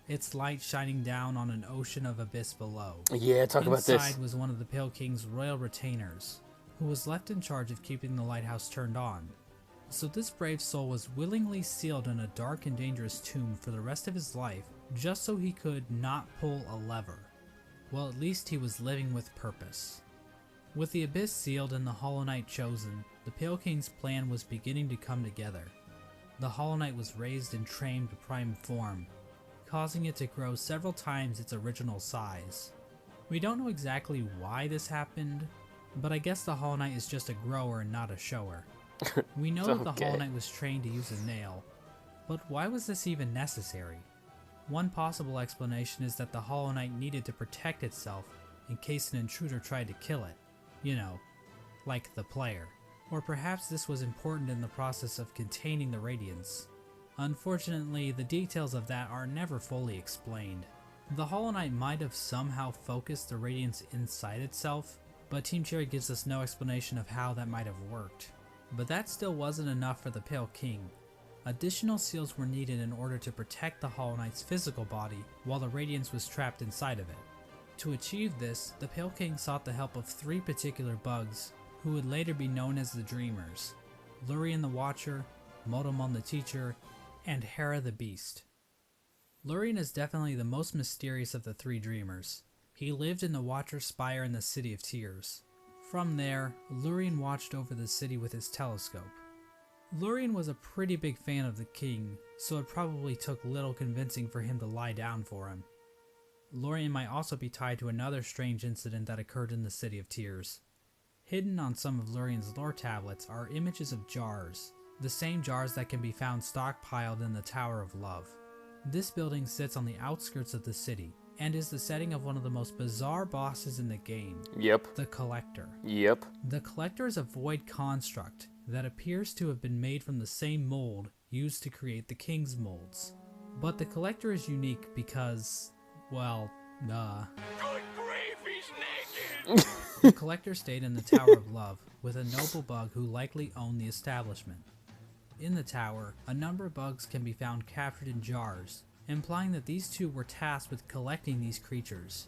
its light shining down on an ocean of abyss below. Yeah, talk about this. Inside was one of the Pale King's royal retainers, who was left in charge of keeping the lighthouse turned on. So this brave soul was willingly sealed in a dark and dangerous tomb for the rest of his life, just so he could not pull a lever. Well, at least he was living with purpose. With the Abyss sealed and the Hollow Knight chosen, the Pale King's plan was beginning to come together. The Hollow Knight was raised and trained to prime form, causing it to grow several times its original size. We don't know exactly why this happened, but I guess the Hollow Knight is just a grower and not a shower. We know that the Okay. Hollow Knight was trained to use a nail, but why was this even necessary? One possible explanation is that the Hollow Knight needed to protect itself in case an intruder tried to kill it. You know, like the player. Or perhaps this was important in the process of containing the Radiance. Unfortunately, the details of that are never fully explained. The Hollow Knight might have somehow focused the Radiance inside itself, but Team Cherry gives us no explanation of how that might have worked. But that still wasn't enough for the Pale King. Additional seals were needed in order to protect the Hollow Knight's physical body while the Radiance was trapped inside of it. To achieve this, the Pale King sought the help of three particular bugs, who would later be known as the Dreamers: Lurien the Watcher, Motomon the Teacher, and Hera the Beast. Lurien is definitely the most mysterious of the three Dreamers. He lived in the Watcher's Spire in the City of Tears. From there, Lurien watched over the city with his telescope. Lurien was a pretty big fan of the king, so it probably took little convincing for him to lie down for him. Lurien might also be tied to another strange incident that occurred in the City of Tears. Hidden on some of Lurien's lore tablets are images of jars, the same jars that can be found stockpiled in the Tower of Love. This building sits on the outskirts of the city, and is the setting of one of the most bizarre bosses in the game. Yep. The Collector. Yep. The Collector is a void construct that appears to have been made from the same mold used to create the King's molds. But the Collector is unique because, well, Good grief, he's naked! The Collector stayed in the Tower of Love with a noble bug who likely owned the establishment. In the tower, a number of bugs can be found captured in jars, implying that these two were tasked with collecting these creatures.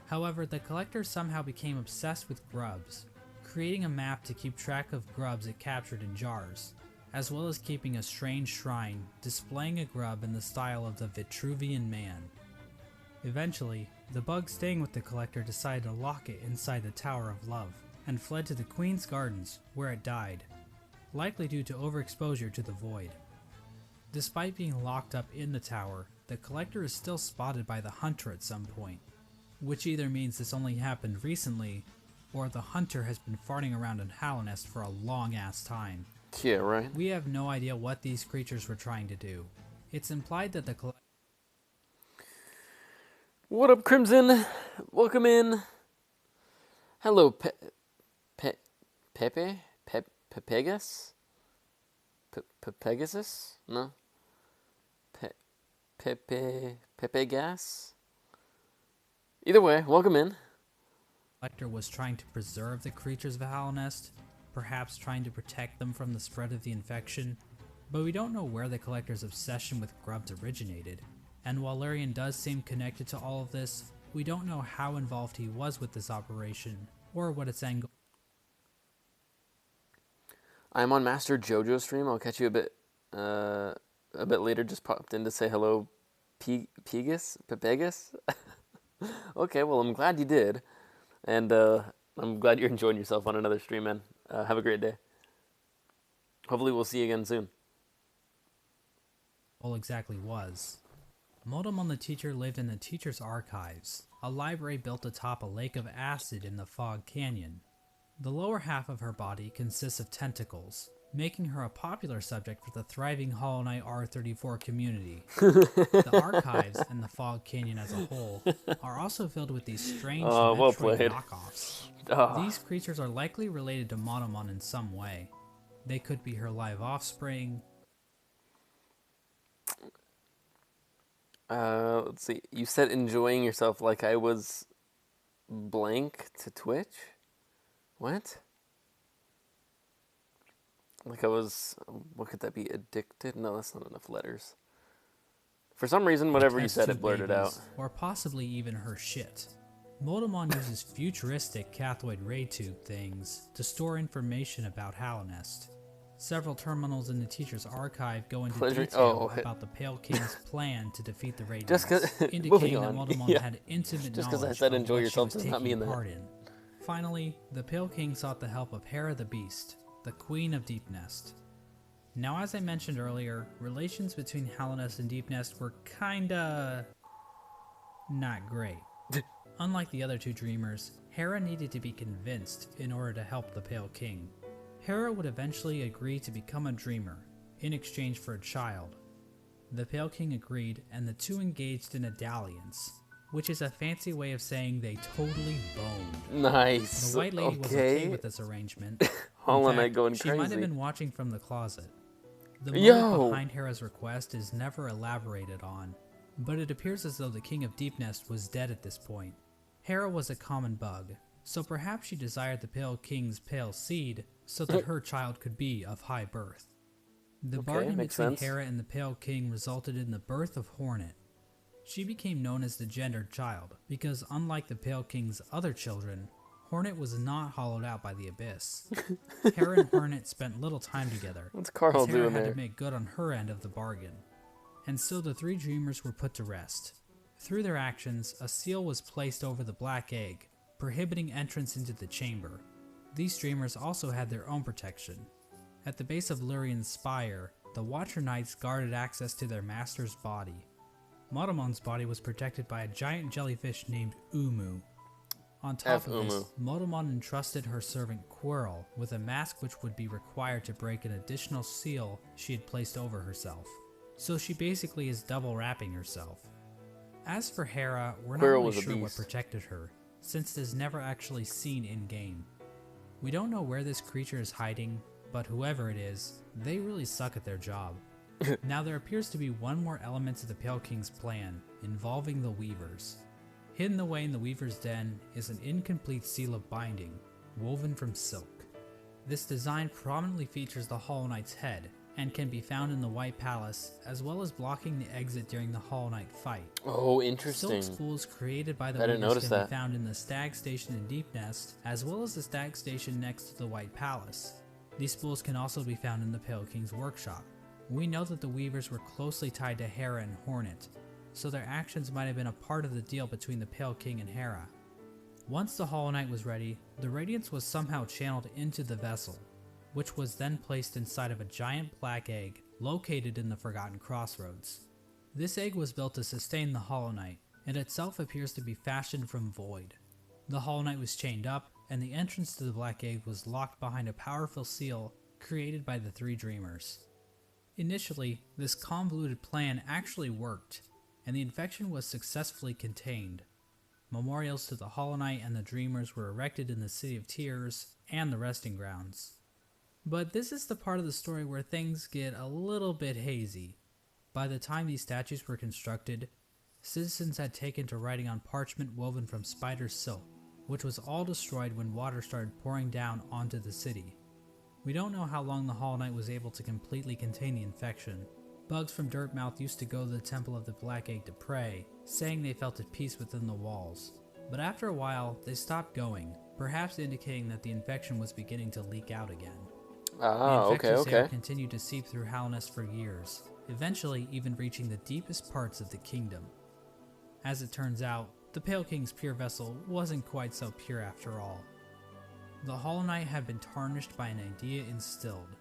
However, the Collector somehow became obsessed with grubs, creating a map to keep track of grubs it captured in jars, as well as keeping a strange shrine displaying a grub in the style of the Vitruvian Man. Eventually, the bug staying with the Collector decided to lock it inside the Tower of Love, and fled to the Queen's Gardens, where it died, likely due to overexposure to the void. Despite being locked up in the tower, the Collector is still spotted by the Hunter at some point, which either means this only happened recently, or the Hunter has been farting around in Hallownest for a long-ass time. Yeah, right. We have no idea what these creatures were trying to do. It's implied that the Collector... What up, Crimson? Welcome in. Hello, Pegasus? Pegasus? No? Pepegas? Either way, welcome in. Collector was trying to preserve the creatures of Hallownest, perhaps trying to protect them from the spread of the infection, but we don't know where the Collector's obsession with grubs originated, and while Lurien does seem connected to all of this, we don't know how involved he was with this operation, or what its angle. I'm on Master JoJo stream. I'll catch you a bit later. Just popped in to say hello, Pegasus? Okay, well, I'm glad you did. And I'm glad you're enjoying yourself on another stream, man. Have a great day. Hopefully we'll see you again soon. All exactly was. Motomon the teacher lived in the teacher's archives, a library built atop a lake of acid in the Fog Canyon. The lower half of her body consists of tentacles, making her a popular subject for the thriving Hollow Knight R34 community. The archives and the Fog Canyon as a whole are also filled with these strange Metroid knockoffs. These creatures are likely related to Monomon in some way. They could be her live offspring. Let's see. You said enjoying yourself like I was blank to Twitch? What? Like I was, what could that be, addicted? No, that's not enough letters. For some reason, whatever you said, it blurted out. Or possibly even her shit. Motomon uses futuristic cathode ray tube things to store information about Hallownest. Several terminals in the teacher's archive go into detail about the Pale King's plan to defeat the Radiants, indicating that Motomon had intimate Just knowledge I said of enjoy what yourself she was does not mean taking that. part in. Finally, the Pale King sought the help of Hera the Beast, the Queen of Deepnest. Now, as I mentioned earlier, relations between Hallownest and Deepnest were kinda not great. Unlike the other two dreamers, Hera needed to be convinced in order to help the Pale King. Hera would eventually agree to become a dreamer, in exchange for a child. The Pale King agreed, and the two engaged in a dalliance, which is a fancy way of saying they totally boned. Nice. The White Lady was okay with this arrangement. Hollow Knight going she crazy. might have been watching from the closet. The motive behind Hera's request is never elaborated on, but it appears as though the King of Deepnest was dead at this point. Hera was a common bug, so perhaps she desired the Pale King's pale seed so that her child could be of high birth. The bargain between Hera and the Pale King resulted in the birth of Hornet. She became known as the gendered child, because unlike the Pale King's other children, Hornet was not hollowed out by the abyss. Hera and Hornet spent little time together, What's Carl Hera doing had there? to make good on her end of the bargain. And so the three dreamers were put to rest, Through their actions, a seal was placed over the black egg, prohibiting entrance into the chamber. These dreamers also had their own protection. At the base of Lurian's spire, the Watcher Knights guarded access to their master's body. Motomon's body was protected by a giant jellyfish named Umu. On top of this, Motomon entrusted her servant Quirrell with a mask which would be required to break an additional seal she had placed over herself. So she basically is double wrapping herself. As for Hera, we're not really sure what protected her, since it is never actually seen in-game. We don't know where this creature is hiding, but whoever it is, they really suck at their job. Now there appears to be one more element to the Pale King's plan, involving the Weavers. Hidden away in the Weaver's Den is an incomplete seal of binding, woven from silk. This design prominently features the Hollow Knight's head, and can be found in the White Palace, as well as blocking the exit during the Hollow Knight fight. Oh, interesting. Silk spools created by the Weavers can be found in the Stag Station in Deep Nest, as well as the Stag Station next to the White Palace. These spools can also be found in the Pale King's workshop. We know that the Weavers were closely tied to Hera and Hornet, so their actions might have been a part of the deal between the Pale King and Hera. Once the Hollow Knight was ready, the Radiance was somehow channeled into the vessel, which was then placed inside of a giant black egg located in the Forgotten Crossroads. This egg was built to sustain the Hollow Knight, and itself appears to be fashioned from void. The Hollow Knight was chained up, and the entrance to the black egg was locked behind a powerful seal created by the three Dreamers. Initially, this convoluted plan actually worked, and the infection was successfully contained. Memorials to the Hollow Knight and the Dreamers were erected in the City of Tears and the Resting Grounds. But this is the part of the story where things get a little bit hazy. By the time these statues were constructed, citizens had taken to writing on parchment woven from spider silk, which was all destroyed when water started pouring down onto the city. We don't know how long the Hollow Knight was able to completely contain the infection. Bugs from Dirtmouth used to go to the Temple of the Black Egg to pray, saying they felt at peace within the walls. But after a while, they stopped going, perhaps indicating that the infection was beginning to leak out again. The infectious air continued to seep through Hallownest for years, eventually even reaching the deepest parts of the kingdom. As it turns out, the Pale King's pure vessel wasn't quite so pure after all. The Hollow Knight had been tarnished by an idea instilled.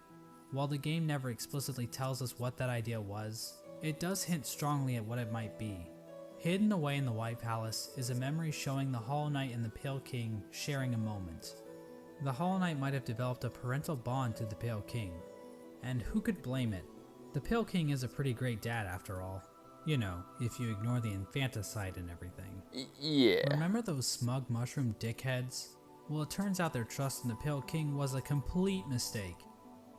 While the game never explicitly tells us what that idea was, it does hint strongly at what it might be. Hidden away in the White Palace is a memory showing the Hollow Knight and the Pale King sharing a moment. The Hollow Knight might have developed a parental bond to the Pale King, and who could blame it? The Pale King is a pretty great dad after all. You know, if you ignore the infanticide and everything. Yeah. Remember those smug mushroom dickheads? Well, it turns out their trust in the Pale King was a complete mistake.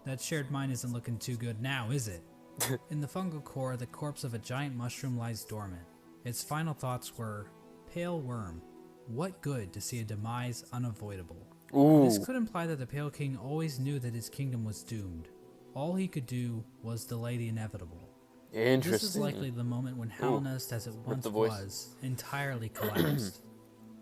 That shared mind isn't looking too good now, is it? In the fungal core, the corpse of a giant mushroom lies dormant. Its final thoughts were, "Pale worm, what good to see a demise unavoidable?" Ooh. This could imply that the Pale King always knew that his kingdom was doomed. All he could do was delay the inevitable. Interesting. This is likely the moment when Hallownest, as it once was, entirely collapsed.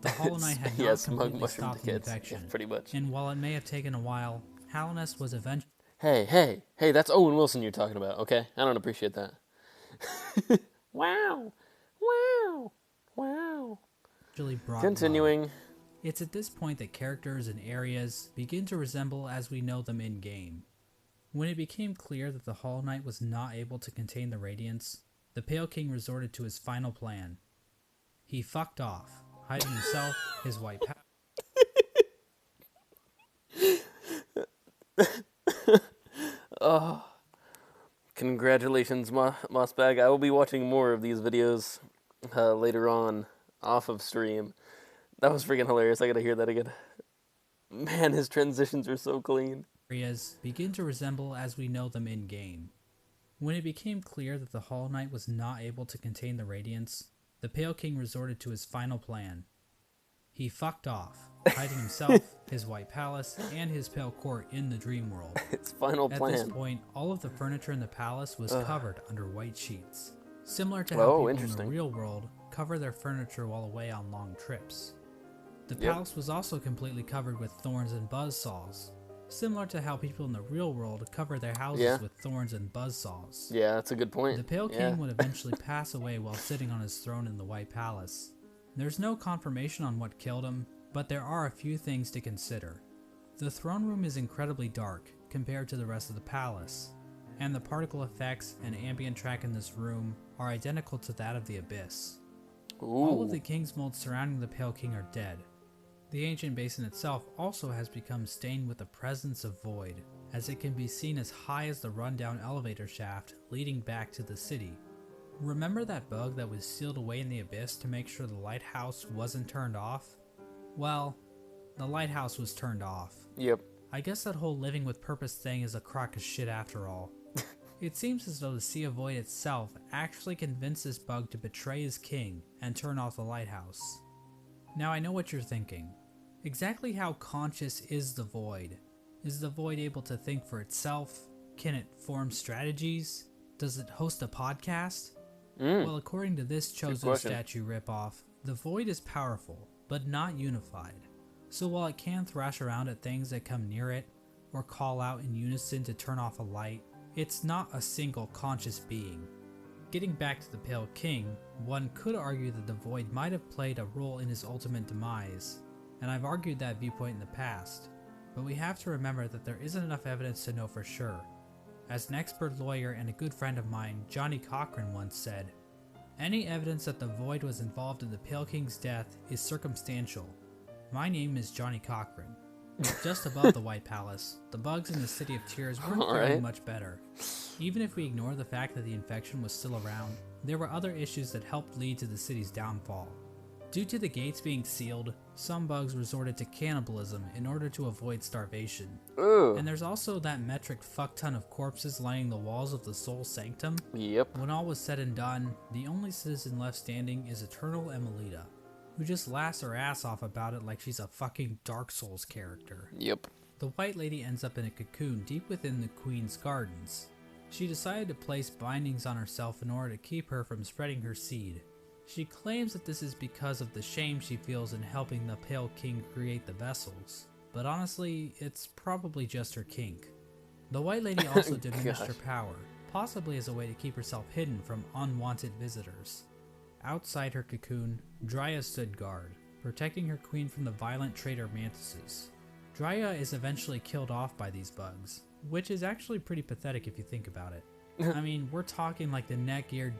The Hollow Knight had not completely stopped the infection, pretty much. And while it may have taken a while, Hallownest was eventually... Hey, that's Owen Wilson you're talking about, okay? I don't appreciate that. Wow. brought Continuing. low. It's at this point that characters and areas begin to resemble as we know them in-game. When it became clear that the Hollow Knight was not able to contain the Radiance, the Pale King resorted to his final plan. He fucked off, hiding himself, his white power. Oh, congratulations, Mossbag. I will be watching more of these videos later on, off of stream. That was freaking hilarious. I gotta hear that again. Man, his transitions are so clean. Areas begin to resemble as we know them in-game. When it became clear that the Hollow Knight was not able to contain the Radiance, the Pale King resorted to his final plan. He fucked off, hiding himself, his White Palace, and his Pale Court in the Dream World. His final plan. At this point, all of the furniture in the palace was covered under white sheets, similar to how people in the real world cover their furniture while away on long trips. The palace was also completely covered with thorns and buzzsaws. similar to how people in the real world cover their houses Yeah. with thorns and buzzsaws. Yeah, that's a good point. The Pale Yeah. King would eventually pass away while sitting on his throne in the White Palace. There's no confirmation on what killed him, but there are a few things to consider. The throne room is incredibly dark compared to the rest of the palace, and the particle effects and ambient track in this room are identical to that of the Abyss. All of Ooh. the king's molds surrounding the Pale King are dead. The ancient basin itself also has become stained with the presence of void, as it can be seen as high as the rundown elevator shaft leading back to the city. Remember that bug that was sealed away in the Abyss to make sure the lighthouse wasn't turned off? Well, the lighthouse was turned off. Yep. I guess that whole living with purpose thing is a crock of shit after all. It seems as though the Sea of Void itself actually convinced this bug to betray his king and turn off the lighthouse. Now I know what you're thinking. Exactly how conscious is the Void? Is the Void able to think for itself? Can it form strategies? Does it host a podcast? Well, according to this chosen question. statue ripoff, the Void is powerful, but not unified. So while it can thrash around at things that come near it, or call out in unison to turn off a light, it's not a single conscious being. Getting back to the Pale King, one could argue that the Void might have played a role in his ultimate demise, and I've argued that viewpoint in the past, but we have to remember that there isn't enough evidence to know for sure. As an expert lawyer and a good friend of mine, Johnny Cochran, once said, "Any evidence that the Void was involved in the Pale King's death is circumstantial. My name is Johnny Cochran." Just above the White Palace, the bugs in the City of Tears weren't faring Alright. much better. Even if we ignore the fact that the infection was still around, there were other issues that helped lead to the city's downfall. Due to the gates being sealed, some bugs resorted to cannibalism in order to avoid starvation. Ooh. And there's also that metric fuckton of corpses lining the walls of the Soul Sanctum. Yep. When all was said and done, the only citizen left standing is Eternal Emelita, who just laughs her ass off about it like she's a fucking Dark Souls character. Yep. The White Lady ends up in a cocoon deep within the Queen's gardens. She decided to place bindings on herself in order to keep her from spreading her seed. She claims that this is because of the shame she feels in helping the Pale King create the vessels, but honestly, it's probably just her kink. The White Lady also diminished her Gosh. power, possibly as a way to keep herself hidden from unwanted visitors. Outside her cocoon, Dryia stood guard, protecting her queen from the violent traitor mantises. Dryia is eventually killed off by these bugs, which is actually pretty pathetic if you think about it. I mean, we're talking like the Netgear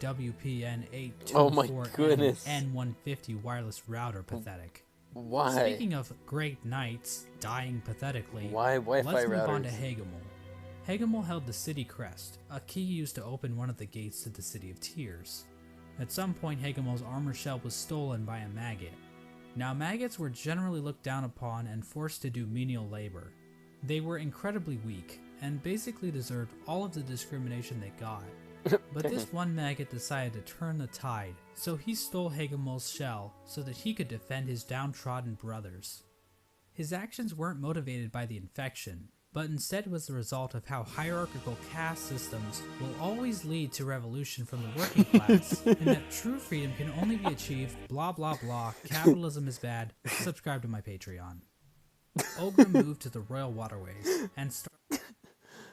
Oh my goodness. WPN824N150 wireless router pathetic. Why? Speaking of great knights dying pathetically, Why Wi-Fi let's move on to routers? Hagemul. Hagemul held the city crest, a key used to open one of the gates to the City of Tears. At some point, Hagemul's armor shell was stolen by a maggot. Now, maggots were generally looked down upon and forced to do menial labor. They were incredibly weak, and basically deserved all of the discrimination they got. But this one maggot decided to turn the tide, so he stole Hagemul's shell so that he could defend his downtrodden brothers. His actions weren't motivated by the infection, but instead was the result of how hierarchical caste systems will always lead to revolution from the working class, and that true freedom can only be achieved blah blah blah, capitalism is bad, subscribe to my Patreon. Ogre moved to the royal waterways and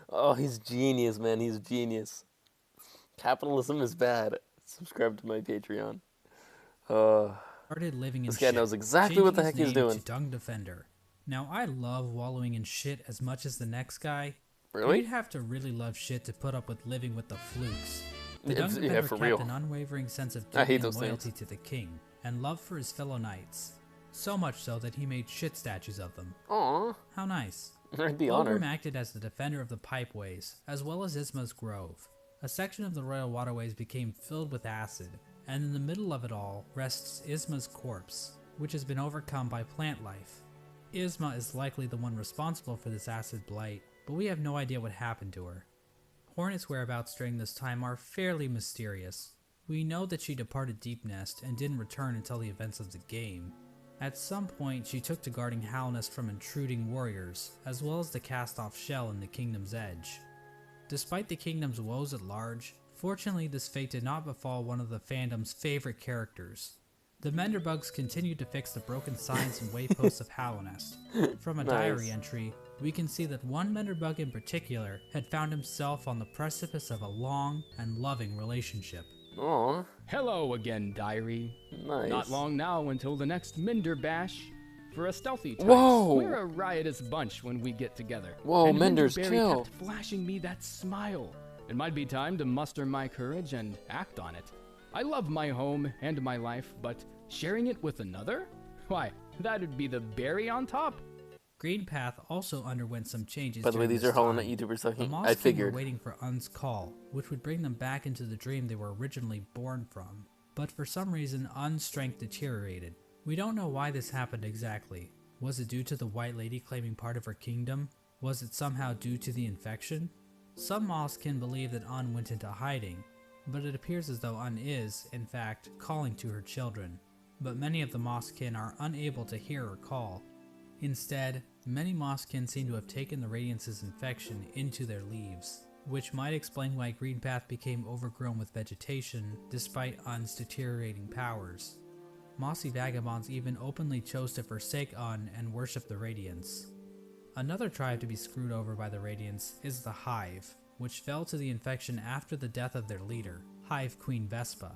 Oh, he's genius, man. He's genius. Capitalism is bad. Subscribe to my Patreon. started living in This guy shit, knows exactly what the changing heck his he's name doing. to Dung Defender. Now, I love wallowing in shit as much as the next guy. Really? You'd have to really love shit to put up with living with the flukes. The Yeah, Dung yeah, Defender for kept real. an unwavering sense of I hate duty and those loyalty things. to the king, and love for his fellow knights. So much so that he made shit statues of them. Aw, How nice. I'd be Ogrim honored. acted as the defender of the pipeways, as well as Isma's Grove. A section of the royal waterways became filled with acid, and in the middle of it all rests Isma's corpse, which has been overcome by plant life. Isma is likely the one responsible for this acid blight, but we have no idea what happened to her. Hornet's whereabouts during this time are fairly mysterious. We know that she departed Deep Nest and didn't return until the events of the game. At some point, she took to guarding Halnest from intruding warriors, as well as the cast-off shell in the Kingdom's Edge. Despite the Kingdom's woes at large, fortunately this fate did not befall one of the fandom's favorite characters. The Menderbugs continued to fix the broken signs and wayposts of Hallownest. From a diary entry, we can see that one Menderbug in particular had found himself on the precipice of a long and loving relationship. Aw, Hello again, diary. nice. Not long now until the next Minder Bash. For a stealthy types, Whoa! we're a riotous bunch when we get together. Whoa, and Mender's Minderberry chill. kept flashing me that smile. It might be time to muster my courage and act on it. I love my home and my life, but sharing it with another? Why, that'd be the berry on top. Green Path also underwent some changes. By the way, during these this are Hollow time. Knight YouTubers The talking. Moss I King figured. were waiting for Un's call, which would bring them back into the dream they were originally born from. But for some reason, Un's strength deteriorated. We don't know why this happened exactly. Was it due to the White Lady claiming part of her kingdom? Was it somehow due to the infection? Some Mosskin believe that Un went into hiding, but it appears as though Un is, in fact, calling to her children. But many of the Mosskin are unable to hear her call. Instead, many Mosskin seem to have taken the Radiance's infection into their leaves, which might explain why Green Path became overgrown with vegetation despite Un's deteriorating powers. Mossy vagabonds even openly chose to forsake Un and worship the Radiance. Another tribe to be screwed over by the Radiance is the Hive, which fell to the infection after the death of their leader, Hive Queen Vespa.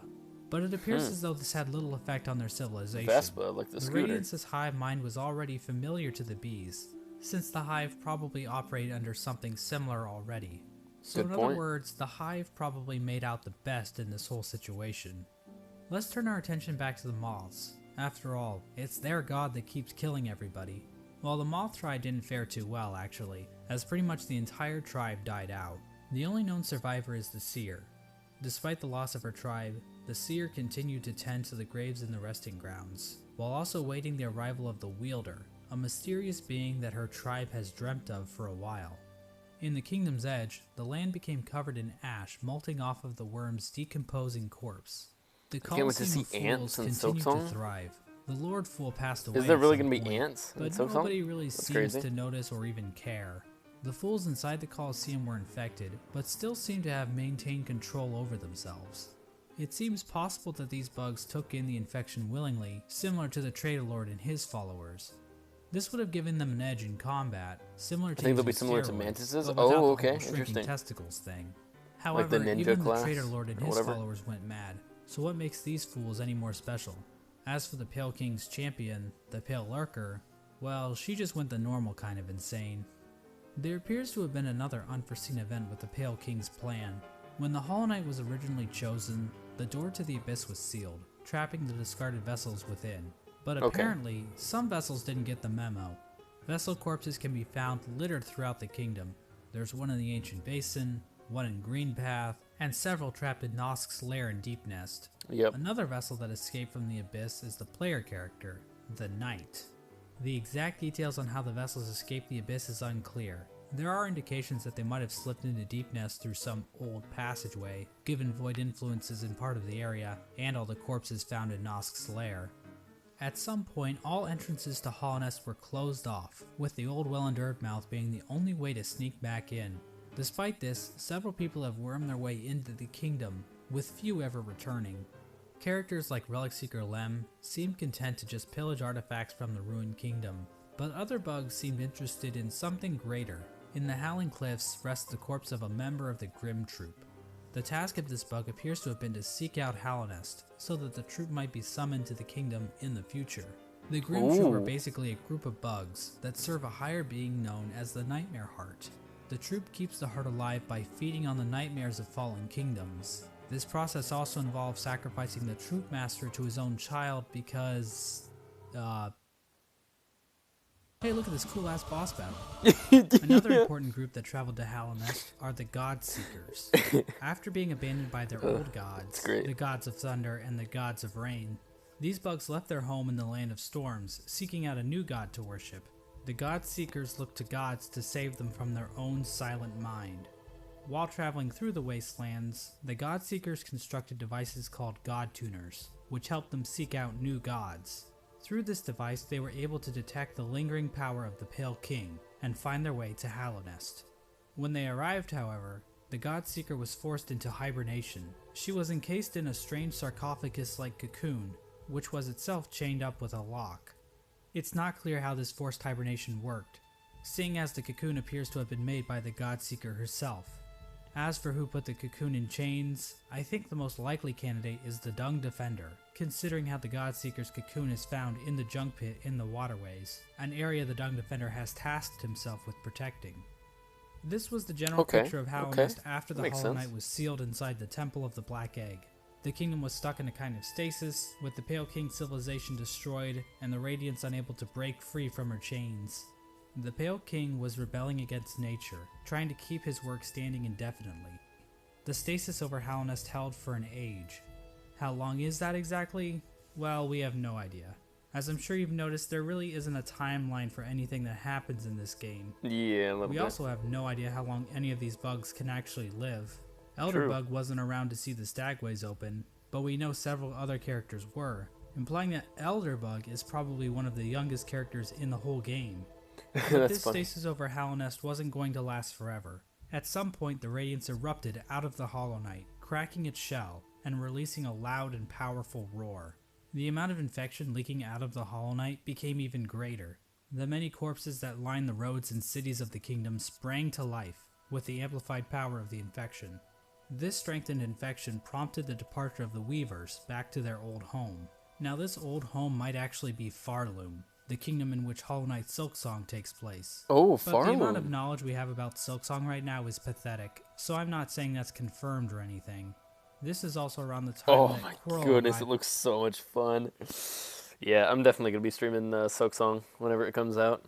But it appears as though this had little effect on their civilization. Vespa, like the The scooter. Radiance's hive mind was already familiar to the bees, since the hive probably operated under something similar already. So Good in point. other words, the hive probably made out the best in this whole situation. Let's turn our attention back to the moths. After all, it's their god that keeps killing everybody. Well, the moth tribe didn't fare too well, actually, as pretty much the entire tribe died out. The only known survivor is the seer. Despite the loss of her tribe, the seer continued to tend to the graves in the resting grounds, while also waiting the arrival of the wielder, a mysterious being that her tribe has dreamt of for a while. In the Kingdom's Edge, the land became covered in ash melting off of the worm's decomposing corpse. The can't wait to Coliseum see of ants Fools in continued to Silksong. thrive. The Lord Fool passed away. Is there at really some going to be point, ants in but Silksong? nobody really That's seems crazy. to notice or even care. The fools inside the Coliseum were infected, but still seem to have maintained control over themselves. It seems possible that these bugs took in the infection willingly, similar to the Traitor Lord and his followers. This would have given them an edge in combat, similar to I think they'll be using similar to steroids, mantises? but Oh, without the okay, whole shrinking interesting. testicles thing. Like However, the ninja even class the Traitor Lord and or his whatever? followers went mad, so what makes these fools any more special? As for the Pale King's champion, the Pale Lurker, well, she just went the normal kind of insane. There appears to have been another unforeseen event with the Pale King's plan. When the Hollow Knight was originally chosen, the door to the Abyss was sealed, trapping the discarded vessels within. But Okay. apparently, some vessels didn't get the memo. Vessel corpses can be found littered throughout the kingdom. There's one in the Ancient Basin, one in Green Path, and several trapped in Nosk's lair in Deep Nest. Yep. Another vessel that escaped from the Abyss is the player character, the Knight. The exact details on how the vessels escaped the Abyss is unclear. There are indications that they might have slipped into Deep Nest through some old passageway, given void influences in part of the area, and all the corpses found in Nosk's lair. At some point, all entrances to Hallownest were closed off, with the old well-endured mouth being the only way to sneak back in. Despite this, several people have wormed their way into the kingdom, with few ever returning. Characters like Relic Seeker Lem seem content to just pillage artifacts from the ruined kingdom, but other bugs seemed interested in something greater. In the Howling Cliffs rests the corpse of a member of the Grim Troop. The task of this bug appears to have been to seek out Hallownest, so that the troop might be summoned to the kingdom in the future. The Grim Troop are Ooh. basically a group of bugs that serve a higher being known as the Nightmare Heart. The troop keeps the heart alive by feeding on the nightmares of fallen kingdoms. This process also involves sacrificing the troop master to his own child because, hey, look at this cool ass boss battle. Another important group that traveled to Hallownest are the God Seekers. After being abandoned by their old gods, great. the gods of thunder and the gods of rain, these bugs left their home in the land of storms, seeking out a new god to worship. The God Seekers looked to gods to save them from their own silent mind. While traveling through the wastelands, the God Seekers constructed devices called God Tuners, which helped them seek out new gods. Through this device, they were able to detect the lingering power of the Pale King and find their way to Hallownest. When they arrived, however, the God Seeker was forced into hibernation. She was encased in a strange sarcophagus-like cocoon, which was itself chained up with a lock. It's not clear how this forced hibernation worked, seeing as the cocoon appears to have been made by the Godseeker herself. As for who put the cocoon in chains, I think the most likely candidate is the Dung Defender, considering how the Godseeker's cocoon is found in the junk pit in the waterways, an area the Dung Defender has tasked himself with protecting. This was the general picture of Hallownest after the Hollow Knight was sealed inside the Temple of the Black Egg. The kingdom was stuck in a kind of stasis, with the Pale King civilization destroyed and the Radiants unable to break free from her chains. The Pale King was rebelling against nature, trying to keep his work standing indefinitely. The stasis over Hallownest held for an age. How long is that exactly? Well, we have no idea. As I'm sure you've noticed, there really isn't a timeline for anything that happens in this game. Yeah, a little bit. We also have no idea how long any of these bugs can actually live. Elderbug wasn't around to see the stagways open, but we know several other characters were, implying that Elderbug is probably one of the youngest characters in the whole game. But this stasis over Hallownest wasn't going to last forever. At some point, the Radiance erupted out of the Hollow Knight, cracking its shell and releasing a loud and powerful roar. The amount of infection leaking out of the Hollow Knight became even greater. The many corpses that lined the roads and cities of the kingdom sprang to life with the amplified power of the infection. This strengthened infection prompted the departure of the Weavers back to their old home. Now this old home might actually be Farloom, the kingdom in which Hollow Knight Silksong takes place. Oh, But Farloom. the amount of knowledge we have about Silksong right now is pathetic, so I'm not saying that's confirmed or anything. This is also around the time Oh that my Quirrell goodness, arrived it looks so much fun. Yeah, I'm definitely going to be streaming Silksong whenever it comes out.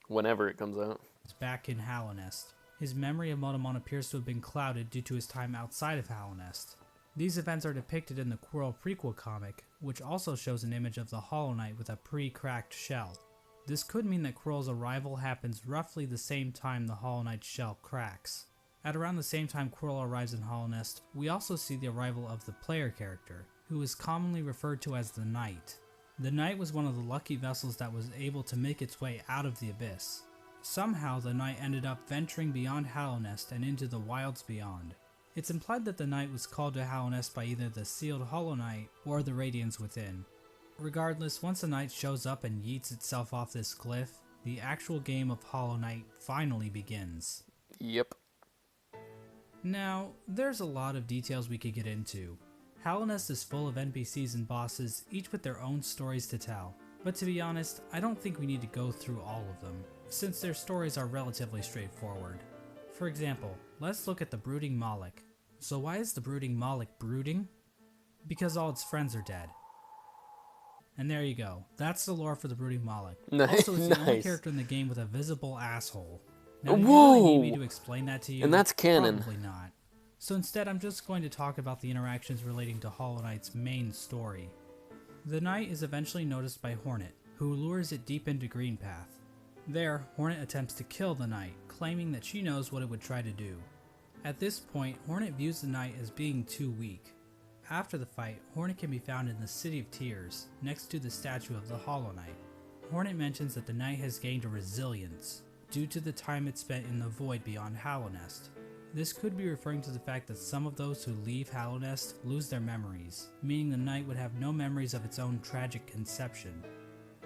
Whenever it comes out. back in Hallownest. His memory of Motomon appears to have been clouded due to his time outside of Hallownest. These events are depicted in the Quirrell prequel comic, which also shows an image of the Hollow Knight with a pre-cracked shell. This could mean that Quirrell's arrival happens roughly the same time the Hollow Knight's shell cracks. At around the same time Quirrell arrives in Hallownest, we also see the arrival of the player character, who is commonly referred to as the Knight. The Knight was one of the lucky vessels that was able to make its way out of the abyss. Somehow the Knight ended up venturing beyond Hallownest and into the wilds beyond. It's implied that the Knight was called to Hallownest by either the sealed Hollow Knight or the Radiants within. Regardless, once the Knight shows up and yeets itself off this cliff, the actual game of Hollow Knight finally begins. Yep. Now, there's a lot of details we could get into. Hallownest is full of NPCs and bosses, each with their own stories to tell. But to be honest, I don't think we need to go through all of them, since their stories are relatively straightforward. For example, let's look at the Brooding Moloch. So why is the Brooding Moloch brooding? Because all its friends are dead. And there you go. That's the lore for the Brooding Moloch. Also, it's the only character in the game with a visible asshole. Now, do you really need me to explain that to you? And that's canon. Probably not. So instead, I'm just going to talk about the interactions relating to Hollow Knight's main story. The Knight is eventually noticed by Hornet, who lures it deep into Greenpath. There, Hornet attempts to kill the Knight, claiming that she knows what it would try to do. At this point, Hornet views the Knight as being too weak. After the fight, Hornet can be found in the City of Tears, next to the statue of the Hollow Knight. Hornet mentions that the Knight has gained a resilience, due to the time it spent in the void beyond Hallownest. This could be referring to the fact that some of those who leave Hallownest lose their memories, meaning the Knight would have no memories of its own tragic conception.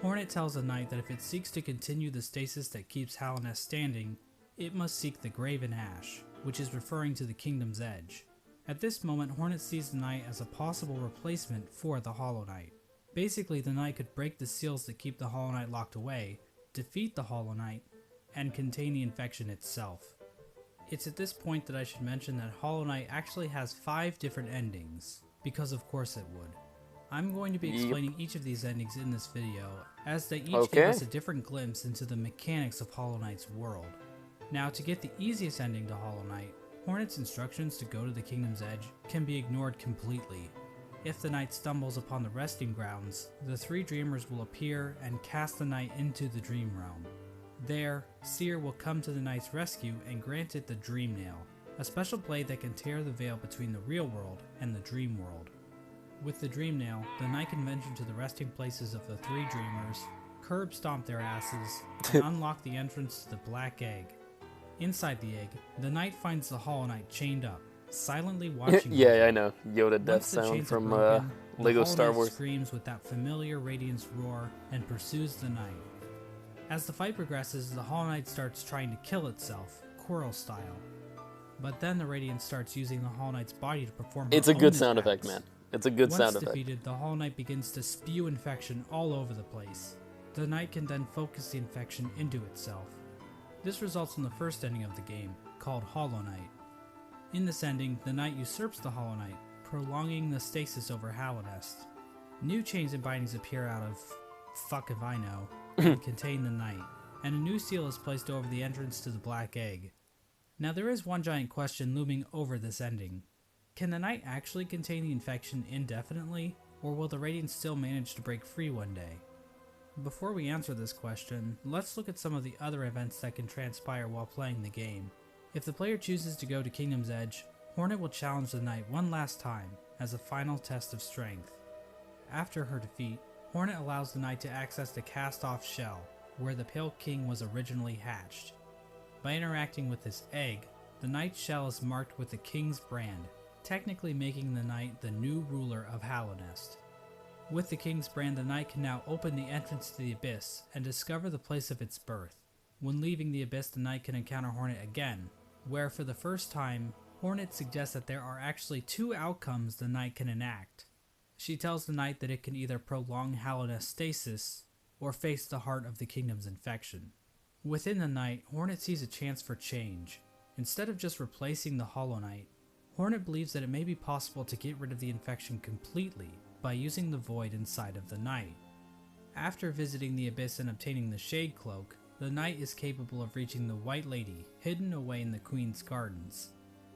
Hornet tells the Knight that if it seeks to continue the stasis that keeps Hallownest standing, it must seek the Graven Ash, which is referring to the Kingdom's Edge. At this moment, Hornet sees the Knight as a possible replacement for the Hollow Knight. Basically, the Knight could break the seals that keep the Hollow Knight locked away, defeat the Hollow Knight, and contain the infection itself. It's at this point that I should mention that Hollow Knight actually has 5 different endings, because of course it would. I'm going to be explaining each of these endings in this video, as they each give us a different glimpse into the mechanics of Hollow Knight's world. Now, to get the easiest ending to Hollow Knight, Hornet's instructions to go to the Kingdom's Edge can be ignored completely. If the Knight stumbles upon the resting grounds, the 3 dreamers will appear and cast the Knight into the Dream Realm. There, Seer will come to the Knight's rescue and grant it the Dream Nail, a special blade that can tear the veil between the real world and the dream world. With the Dream Nail, the Knight can venture to the resting places of the 3 dreamers, curb stomp their asses, and unlock the entrance to the Black Egg. Inside the egg, the Knight finds the Hollow Knight chained up, silently watching Yeah, her. I know. Yoda death Once the sound chains are from broken, the Lego Hollow Star Knight Wars. screams with that familiar Radiance roar and pursues the knight. As the fight progresses, the Hollow Knight starts trying to kill itself, Quirrell style. But then the Radiance starts using the Hollow Knight's body to perform her It's a own good sound attacks. effect, man. It's a good Once sound effect. defeated, the Hollow Knight begins to spew infection all over the place. The knight can then focus the infection into itself. This results in the first ending of the game, called Hollow Knight. In this ending, the knight usurps the Hollow Knight, prolonging the stasis over Hallownest. New chains and bindings appear out of fuck if I know, and contain the knight, and a new seal is placed over the entrance to the Black Egg. Now there is one giant question looming over this ending. Can the knight actually contain the infection indefinitely, or will the Radiance still manage to break free one day? Before we answer this question, let's look at some of the other events that can transpire while playing the game. If the player chooses to go to Kingdom's Edge, Hornet will challenge the knight one last time as a final test of strength. After her defeat, Hornet allows the knight to access the cast-off shell, where the Pale King was originally hatched. By interacting with this egg, the knight's shell is marked with the King's brand, technically making the knight the new ruler of Hallownest. With the King's brand, the knight can now open the entrance to the Abyss and discover the place of its birth. When leaving the Abyss, the knight can encounter Hornet again, where for the first time, Hornet suggests that there are actually two outcomes the knight can enact. She tells the knight that it can either prolong Hallownest stasis, or face the heart of the kingdom's infection. Within the knight, Hornet sees a chance for change. Instead of just replacing the Hollow Knight, Hornet believes that it may be possible to get rid of the infection completely by using the void inside of the knight. After visiting the Abyss and obtaining the Shade Cloak, the knight is capable of reaching the White Lady, hidden away in the Queen's Gardens.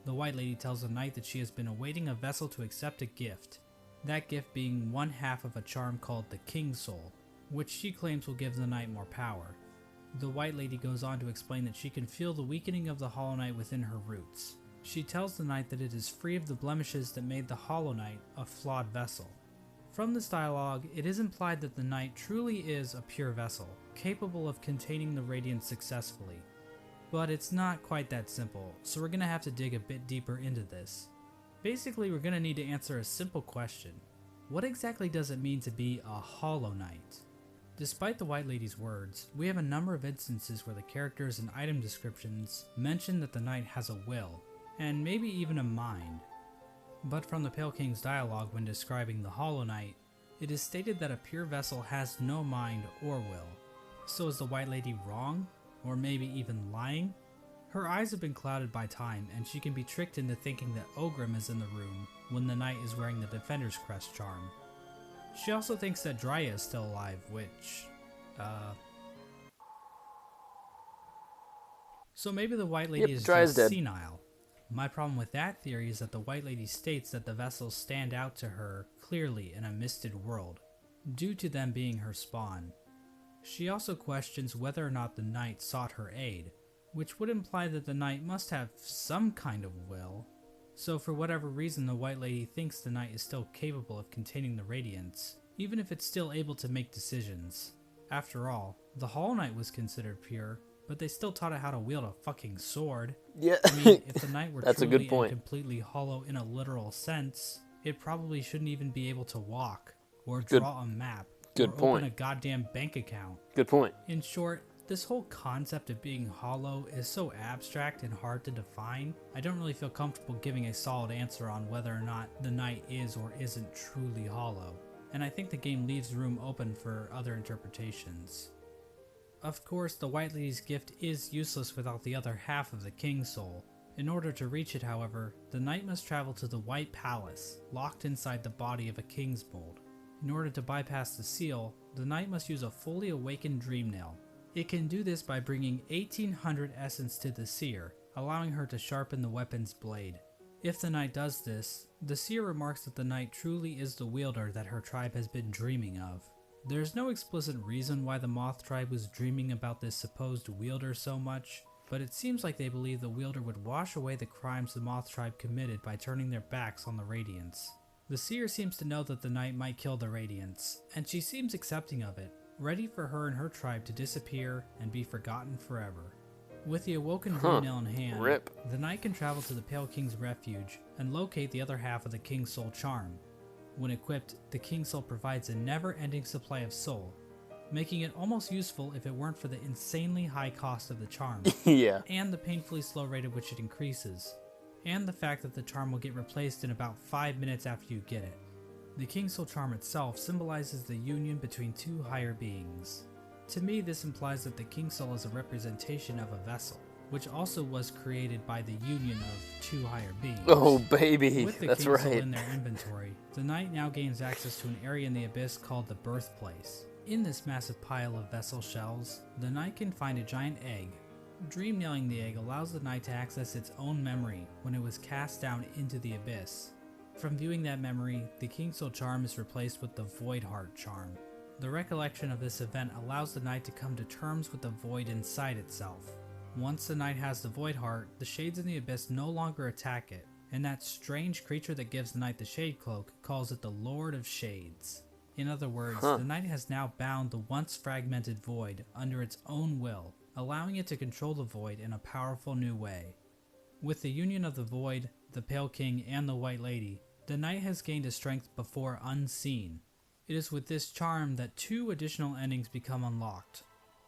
The White Lady tells the knight that she has been awaiting a vessel to accept a gift, that gift being one half of a charm called the King's Soul, which she claims will give the knight more power. The White Lady goes on to explain that she can feel the weakening of the Hollow Knight within her roots. She tells the knight that it is free of the blemishes that made the Hollow Knight a flawed vessel. From this dialogue, it is implied that the knight truly is a pure vessel, capable of containing the Radiance successfully. But it's not quite that simple, so we're going to have to dig a bit deeper into this. Basically, we're going to need to answer a simple question. What exactly does it mean to be a Hollow Knight? Despite the White Lady's words, we have a number of instances where the characters and item descriptions mention that the knight has a will, and maybe even a mind. But from the Pale King's dialogue when describing the Hollow Knight, it is stated that a pure vessel has no mind or will. So is the White Lady wrong? Or maybe even lying? Her eyes have been clouded by time, and she can be tricked into thinking that Ogrim is in the room when the knight is wearing the Defender's Crest charm. She also thinks that Dryia is still alive, which, So maybe the White Lady is Drya's just dead. senile. My problem with that theory is that the White Lady states that the vessels stand out to her clearly in a misted world, due to them being her spawn. She also questions whether or not the knight sought her aid, which would imply that the knight must have some kind of will. So for whatever reason, the White Lady thinks the knight is still capable of containing the Radiance, even if it's still able to make decisions. After all, the Hollow Knight was considered pure, but they still taught it how to wield a fucking sword. Yeah. I mean, if the knight were That's a truly good point. and completely hollow in a literal sense, it probably shouldn't even be able to walk, or draw a map, Good or point. open a goddamn bank account. Good point. In short, this whole concept of being hollow is so abstract and hard to define, I don't really feel comfortable giving a solid answer on whether or not the knight is or isn't truly hollow, and I think the game leaves room open for other interpretations. Of course, the White Lady's gift is useless without the other half of the King's Soul. In order to reach it, however, the knight must travel to the White Palace, locked inside the body of a King's Mold. In order to bypass the seal, the knight must use a fully awakened Dream Nail. It can do this by bringing 1800 essence to the seer, allowing her to sharpen the weapon's blade. If the knight does this, the seer remarks that the knight truly is the wielder that her tribe has been dreaming of. There's no explicit reason why the Moth tribe was dreaming about this supposed wielder so much, but it seems like they believe the wielder would wash away the crimes the Moth tribe committed by turning their backs on the Radiance. The seer seems to know that the knight might kill the Radiance, and she seems accepting of it, ready for her and her tribe to disappear and be forgotten forever. With the awoken Dream Nail in hand, Rip. the knight can travel to the Pale King's refuge and locate the other half of the King's Soul charm. When equipped, the King's Soul provides a never-ending supply of soul, making it almost useful if it weren't for the insanely high cost of the charm, Yeah. and the painfully slow rate at which it increases, and the fact that the charm will get replaced in about 5 minutes after you get it. The King's Soul charm itself symbolizes the union between two higher beings. To me, this implies that the King's Soul is a representation of a vessel, which also was created by the union of two higher beings. Oh, baby. With the That's King's Soul right. in their inventory, the knight now gains access to an area in the abyss called the Birthplace. In this massive pile of vessel shells, the knight can find a giant egg. Dream nailing the egg allows the knight to access its own memory when it was cast down into the abyss. From viewing that memory, the King's Soul charm is replaced with the Void Heart charm. The recollection of this event allows the knight to come to terms with the void inside itself. Once the knight has the Void Heart, the shades in the abyss no longer attack it, and that strange creature that gives the knight the Shade Cloak calls it the Lord of Shades. In other words, the knight has now bound the once fragmented void under its own will, allowing it to control the void in a powerful new way. With the union of the void, the Pale King, and the White Lady, the knight has gained a strength before unseen. It is with this charm that 2 additional endings become unlocked.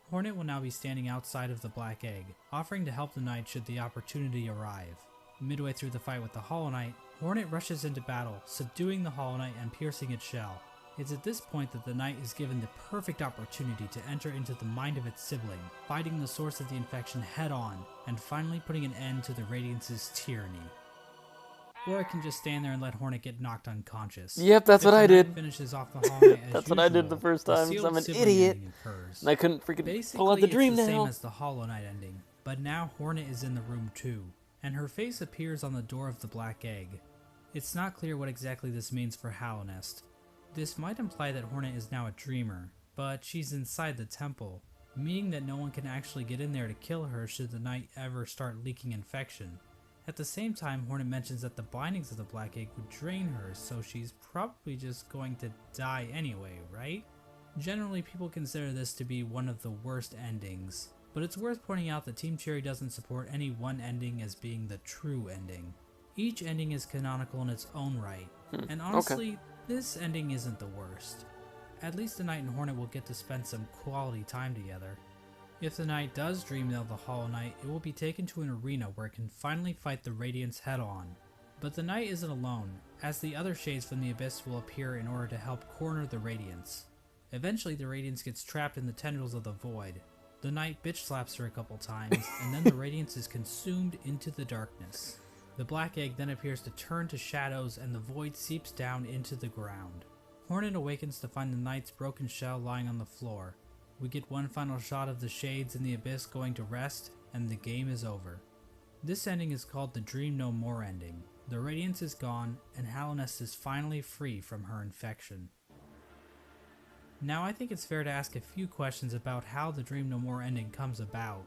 Hornet will now be standing outside of the Black Egg, offering to help the knight should the opportunity arrive. Midway through the fight with the Hollow Knight, Hornet rushes into battle, subduing the Hollow Knight and piercing its shell. It's at this point that the knight is given the perfect opportunity to enter into the mind of its sibling, fighting the source of the infection head on, and finally putting an end to the Radiance's tyranny. Or I can just stand there and let Hornet get knocked unconscious. Yep, that's If what the I knight did. Finishes off the Hollow Knight as That's what I did the usual, first time, 'cause sealed I'm an sibling idiot. ending occurs. And I couldn't freaking Basically, pull out the Dream it's the same Nail. as the Hollow Knight ending, but now Hornet is in the room too, and her face appears on the door of the Black Egg. It's not clear what exactly this means for Hallownest. This might imply that Hornet is now a dreamer, but she's inside the temple, meaning that no one can actually get in there to kill her should the knight ever start leaking infection. At the same time, Hornet mentions that the bindings of the Black Egg would drain her, so she's probably just going to die anyway, right? Generally, people consider this to be one of the worst endings, but it's worth pointing out that Team Cherry doesn't support any one ending as being the true ending. Each ending is canonical in its own right, and honestly, this ending isn't the worst. At least the Knight and Hornet will get to spend some quality time together. If the Knight does dream nail the Hollow Knight, it will be taken to an arena where it can finally fight the Radiance head on. But the Knight isn't alone, as the other shades from the Abyss will appear in order to help corner the Radiance. Eventually the Radiance gets trapped in the tendrils of the Void. The Knight bitch slaps her a couple times, and then the Radiance is consumed into the darkness. The Black Egg then appears to turn to shadows and the Void seeps down into the ground. Hornet awakens to find the Knight's broken shell lying on the floor. We get one final shot of the shades in the Abyss going to rest, and the game is over. This ending is called the Dream No More ending. The Radiance is gone, and Hallownest is finally free from her infection. Now I think it's fair to ask a few questions about how the Dream No More ending comes about.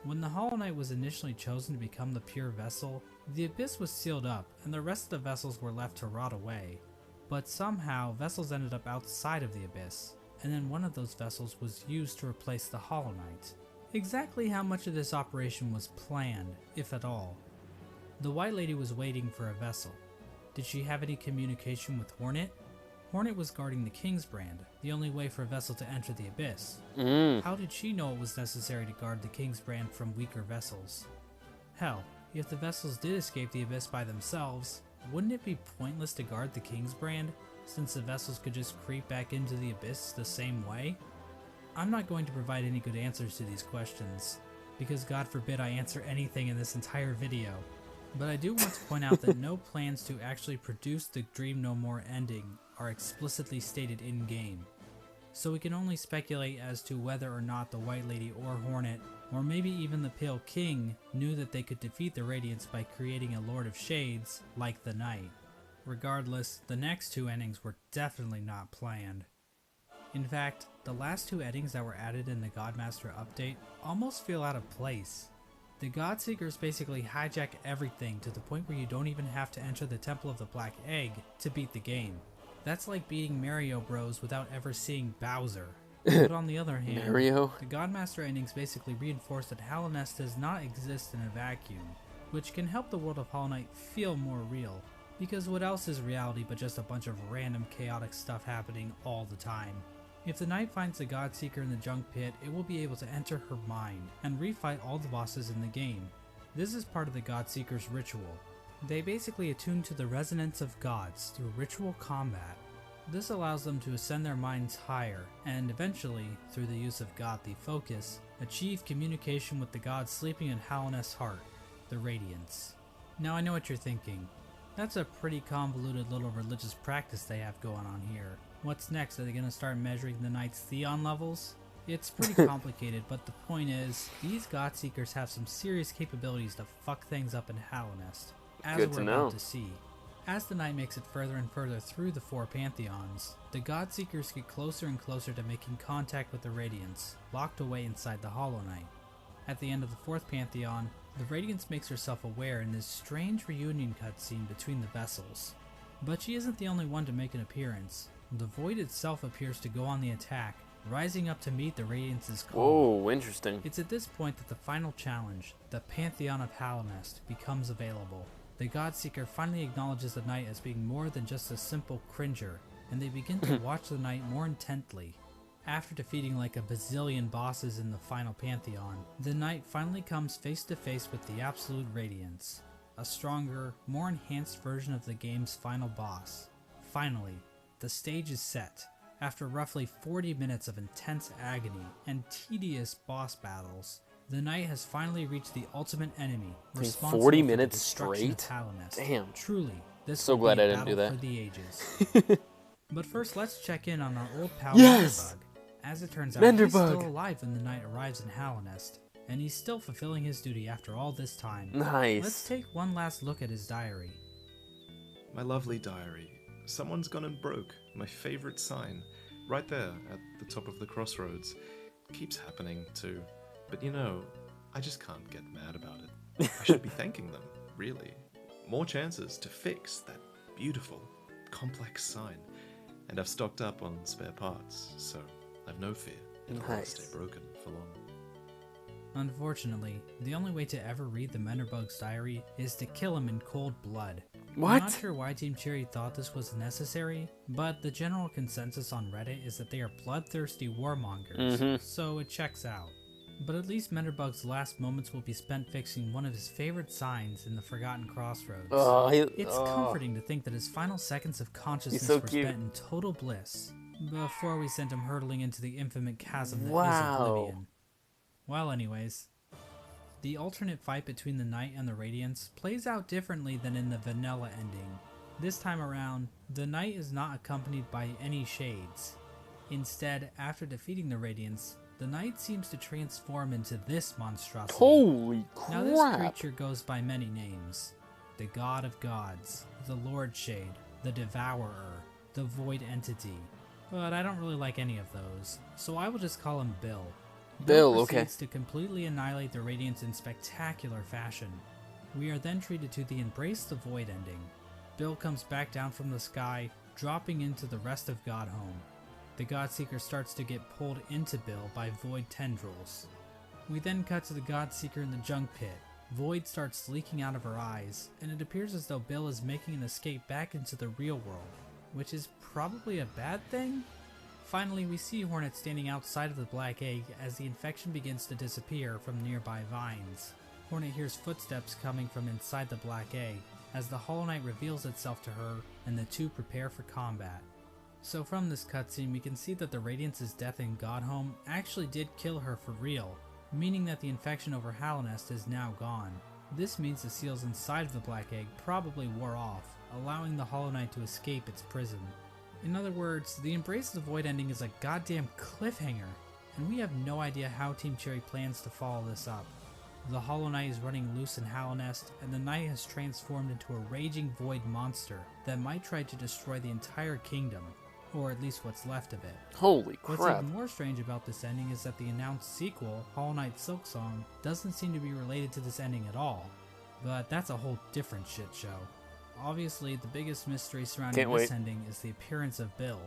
When the Hollow Knight was initially chosen to become the pure vessel, the Abyss was sealed up, and the rest of the vessels were left to rot away. But somehow, vessels ended up outside of the Abyss, and then one of those vessels was used to replace the Hollow Knight. Exactly how much of this operation was planned, if at all? The White Lady was waiting for a vessel. Did she have any communication with Hornet? Hornet was guarding the King's Brand, the only way for a vessel to enter the Abyss. How did she know it was necessary to guard the King's Brand from weaker vessels? Hell, if the vessels did escape the Abyss by themselves, wouldn't it be pointless to guard the King's Brand, since the vessels could just creep back into the Abyss the same way? I'm not going to provide any good answers to these questions, because God forbid I answer anything in this entire video. But I do want to point out that no plans to actually produce the Dream No More ending are explicitly stated in-game. So we can only speculate as to whether or not the White Lady or Hornet, or maybe even the Pale King, knew that they could defeat the Radiance by creating a Lord of Shades like the Knight. Regardless, the next 2 endings were definitely not planned. In fact, the last 2 endings that were added in the Godmaster update almost feel out of place. The Godseekers basically hijack everything to the point where you don't even have to enter the Temple of the Black Egg to beat the game. That's like beating Mario Bros without ever seeing Bowser. But on the other hand, Mario? the Godmaster endings basically reinforce that Hollow Nest does not exist in a vacuum, which can help the world of Hollow Knight feel more real. Because what else is reality but just a bunch of random chaotic stuff happening all the time? If the knight finds the Godseeker in the junk pit, it will be able to enter her mind and refight all the bosses in the game. This is part of the Godseeker's ritual. They basically attune to the resonance of gods through ritual combat. This allows them to ascend their minds higher, and eventually, through the use of godly focus, achieve communication with the god sleeping in Hollow Nest's heart, the Radiance. Now I know what you're thinking. That's a pretty convoluted little religious practice they have going on here. What's next? Are they going to start measuring the knight's Theon levels? It's pretty complicated, but the point is, these Godseekers have some serious capabilities to fuck things up in Hollow Nest, as Good we're to know. about to see. As the knight makes it further and further through the 4 pantheons, the Godseekers get closer and closer to making contact with the Radiance, locked away inside the Hollow Knight. At the end of the 4th pantheon, the Radiance makes herself aware in this strange reunion cutscene between the vessels. But she isn't the only one to make an appearance. The Void itself appears to go on the attack, rising up to meet the Radiance's call. Whoa, interesting. It's at this point that the final challenge, the Pantheon of Hollow Nest, becomes available. The Godseeker finally acknowledges the knight as being more than just a simple cringer, and they begin to watch the knight more intently. After defeating like a bazillion bosses in the final Pantheon, the knight finally comes face to face with the Absolute Radiance, a stronger, more enhanced version of the game's final boss. Finally, the stage is set. After roughly 40 minutes of intense agony and tedious boss battles, the knight has finally reached the ultimate enemy, responsible 40 for the minutes destruction of straight? Hollow Nest. Damn. Truly, this So will glad be a I didn't do battle that. for the ages. But first, let's check in on our old pal Yes! Menderbug. As it turns out, he's Menderbug! still alive when the knight arrives in Hollow Nest, and he's still fulfilling his duty after all this time. Nice. Let's take one last look at his diary. My lovely diary. Someone's gone and broke my favorite sign. Right there at the top of the crossroads. Keeps happening too. But you know, I just can't get mad about it. I should be thanking them, really. More chances to fix that beautiful, complex sign. And I've stocked up on spare parts, so I've no fear it'll not Nice. stay broken for long. Unfortunately, the only way to ever read the Menderbug's diary is to kill him in cold blood. What? I'm not sure why Team Cherry thought this was necessary, but the general consensus on Reddit is that they are bloodthirsty warmongers, so it checks out. But at least Menderbug's last moments will be spent fixing one of his favorite signs in the Forgotten Crossroads. It's comforting to think that his final seconds of consciousness so were cute. spent in total bliss, before we sent him hurtling into the infinite chasm that is Wow. Oblivion. Well, anyways, the alternate fight between the Knight and the Radiance plays out differently than in the vanilla ending. This time around, the Knight is not accompanied by any shades. Instead, after defeating the Radiance, the Knight seems to transform into this monstrosity. Holy Now this crap. creature goes by many names. The God of Gods, the Lord Shade, the Devourer, the Void Entity. But I don't really like any of those, so I will just call him Bill. Bill, okay. Proceeds to completely annihilate the Radiance in spectacular fashion. We are then treated to the Embrace the Void ending. Bill comes back down from the sky, dropping into the rest of Godhome. The Godseeker starts to get pulled into Bill by Void tendrils. We then cut to the Godseeker in the junk pit. Void starts leaking out of her eyes, and it appears as though Bill is making an escape back into the real world, which is probably a bad thing? Finally, we see Hornet standing outside of the Black Egg as the infection begins to disappear from nearby vines. Hornet hears footsteps coming from inside the Black Egg as the Hollow Knight reveals itself to her and the two prepare for combat. So from this cutscene, we can see that the Radiance's death in Godhome actually did kill her for real, meaning that the infection over Hollow Nest is now gone. This means the seals inside of the Black Egg probably wore off, allowing the Hollow Knight to escape its prison. In other words, the Embrace the Void ending is a goddamn cliffhanger, and we have no idea how Team Cherry plans to follow this up. The Hollow Knight is running loose in Hollow Nest, and the Knight has transformed into a raging void monster that might try to destroy the entire kingdom, or at least what's left of it. Holy What's crap. even more strange about this ending is that the announced sequel, Hollow Knight Silksong, doesn't seem to be related to this ending at all. But that's a whole different shit show. Obviously, the biggest mystery surrounding Can't this wait. ending is the appearance of Bill.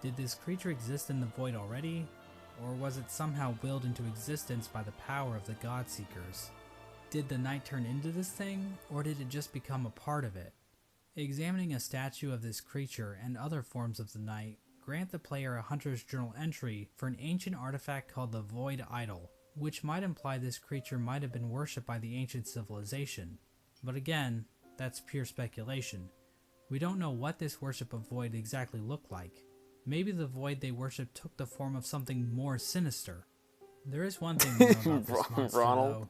Did this creature exist in the void already, or was it somehow willed into existence by the power of the Godseekers? Did the Knight turn into this thing, or did it just become a part of it? Examining a statue of this creature and other forms of the Knight grant the player a Hunter's Journal entry for an ancient artifact called the Void Idol, which might imply this creature might have been worshipped by the ancient civilization. But again, that's pure speculation. We don't know what this worship of Void exactly looked like. Maybe the Void they worshipped took the form of something more sinister. There is one thing we know about this monster, Ronald. though.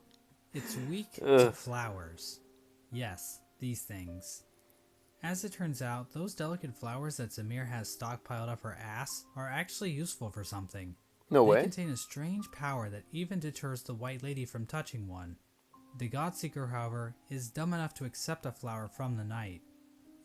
It's weak to flowers. Yes, these things. As it turns out, those delicate flowers that Zamir has stockpiled up her ass are actually useful for something. No They way. contain a strange power that even deters the White Lady from touching one. The Godseeker, however, is dumb enough to accept a flower from the Knight.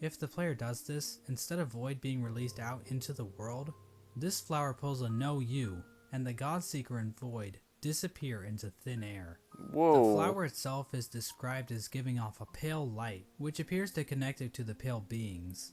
If the player does this, instead of Void being released out into the world, this flower pulls a no you, and the Godseeker and Void disappear into thin air. Whoa. The flower itself is described as giving off a pale light, which appears to connect it to the pale beings.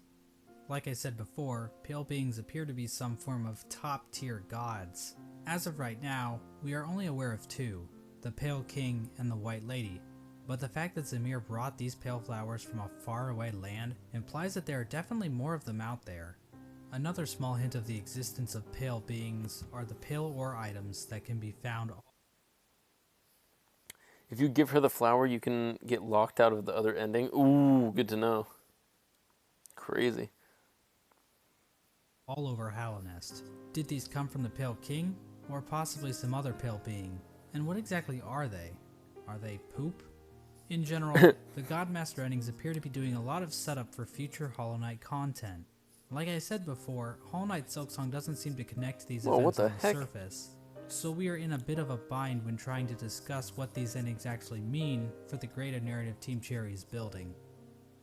Like I said before, pale beings appear to be some form of top-tier gods. As of right now, we are only aware of two, the Pale King and the White Lady, but the fact that Zamir brought these pale flowers from a faraway land implies that there are definitely more of them out there. Another small hint of the existence of pale beings are the pale ore items that can be found. If you give her the flower, you can get locked out of the other ending. Ooh, good to know. Crazy. All over Hallownest. Did these come from the Pale King, or possibly some other pale being? And what exactly are they? Are they poop? In general, the Godmaster endings appear to be doing a lot of setup for future Hollow Knight content. Like I said before, Hollow Knight Silksong doesn't seem to connect to these Whoa, what events the on the heck? surface, so we are in a bit of a bind when trying to discuss what these endings actually mean for the greater narrative Team Cherry is building.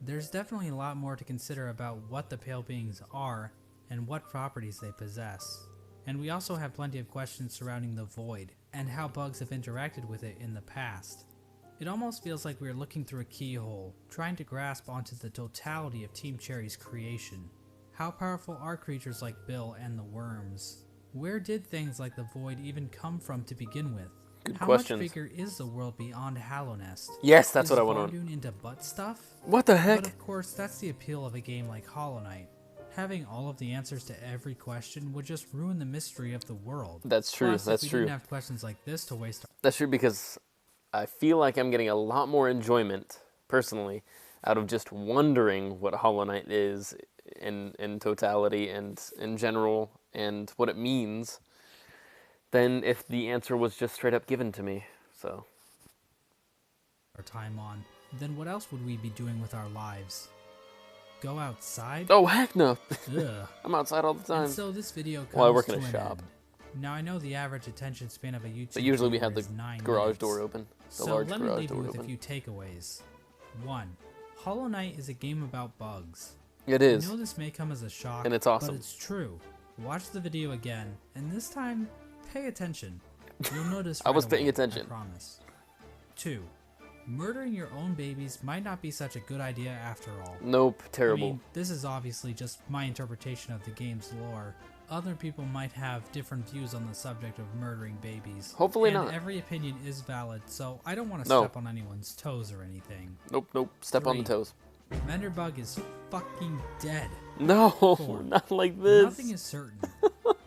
There's definitely a lot more to consider about what the Pale Beings are and what properties they possess. And we also have plenty of questions surrounding the Void and how bugs have interacted with it in the past. It almost feels like we are looking through a keyhole, trying to grasp onto the totality of Team Cherry's creation. How powerful are creatures like Bill and the Worms? Where did things like the Void even come from to begin with? Good How questions. much bigger is the world beyond Hallownest? Yes, that's Is what I want to know. Vardoon into butt stuff? What the heck? But of course, that's the appeal of a game like Hollow Knight. Having all of the answers to every question would just ruin the mystery of the world. That's true, Plus, that's if we true. didn't have questions like this to waste our That's true because I feel like I'm getting a lot more enjoyment, personally, out of just wondering what Hollow Knight is in totality and in general and what it means than if the answer was just straight up given to me. So, time on, then what else would we be doing with our lives? Go outside? oh heck no! Ugh. I'm outside all the time. And so this video comes Well, I work in to a an shop. end. Now I know the average attention span of a YouTube But usually we viewer have the is 9 garage minutes. door open. The So large let me garage leave you door with a open. few takeaways. 1. Hollow Knight is a game about bugs. It I is. know this may come as a shock, And it's awesome. but it's true. Watch the video again, and this time, pay attention. You'll notice I was right paying away, attention. I promise. 2. Murdering your own babies might not be such a good idea after all. Nope, I terrible. mean, this is obviously just my interpretation of the game's lore. Other people might have different views on the subject of murdering babies. Hopefully and not. every opinion is valid, so I don't want to No. step on anyone's toes or anything. Nope. Step on the 3. toes. Menderbug is fucking dead. No, 4. not like this. Nothing is certain.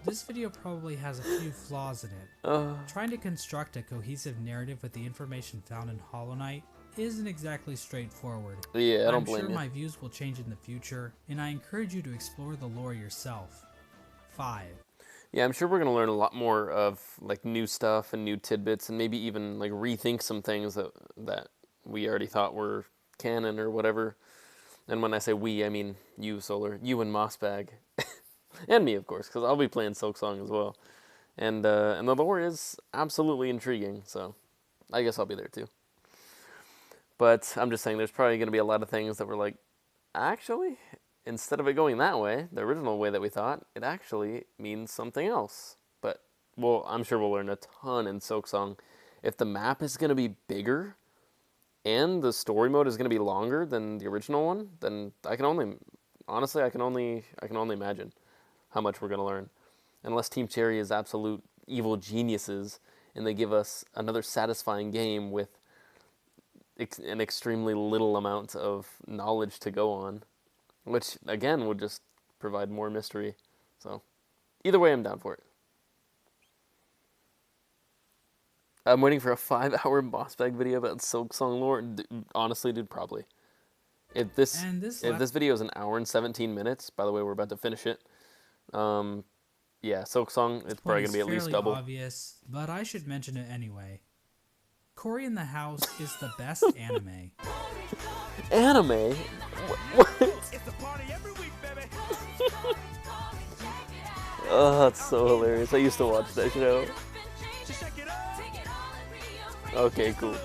This video probably has a few flaws in it. Trying to construct a cohesive narrative with the information found in Hollow Knight isn't exactly straightforward. Yeah, I don't I'm blame sure you. my views will change in the future, and I encourage you to explore the lore yourself. 5. Yeah, I'm sure we're gonna learn a lot more of like new stuff and new tidbits, and maybe even like rethink some things that we already thought were canon or whatever. And when I say we, I mean you, Solar, you and Mossbag, and me, of course, because I'll be playing Silksong as well. And the lore is absolutely intriguing, so I guess I'll be there too. But I'm just saying, there's probably gonna be a lot of things that we're like, actually, instead of it going that way, the original way that we thought, it actually means something else. But, well, I'm sure we'll learn a ton in Silksong. If the map is going to be bigger and the story mode is going to be longer than the original one, then I can only, honestly, I can only imagine how much we're going to learn. Unless Team Cherry is absolute evil geniuses and they give us another satisfying game with an extremely little amount of knowledge to go on, which, again, would just provide more mystery. So, either way, I'm down for it. I'm waiting for a 5-hour Mossbag video about Silk Song lore. Honestly, dude, probably. If this video is an hour and 17 minutes, by the way, we're about to finish it. Yeah, Silk Song, it's probably going to be at least double. Obvious, but I should mention it anyway. Cory in the House is the best anime. Anime? What? Oh, that's so hilarious. I used to watch that show. Okay, cool.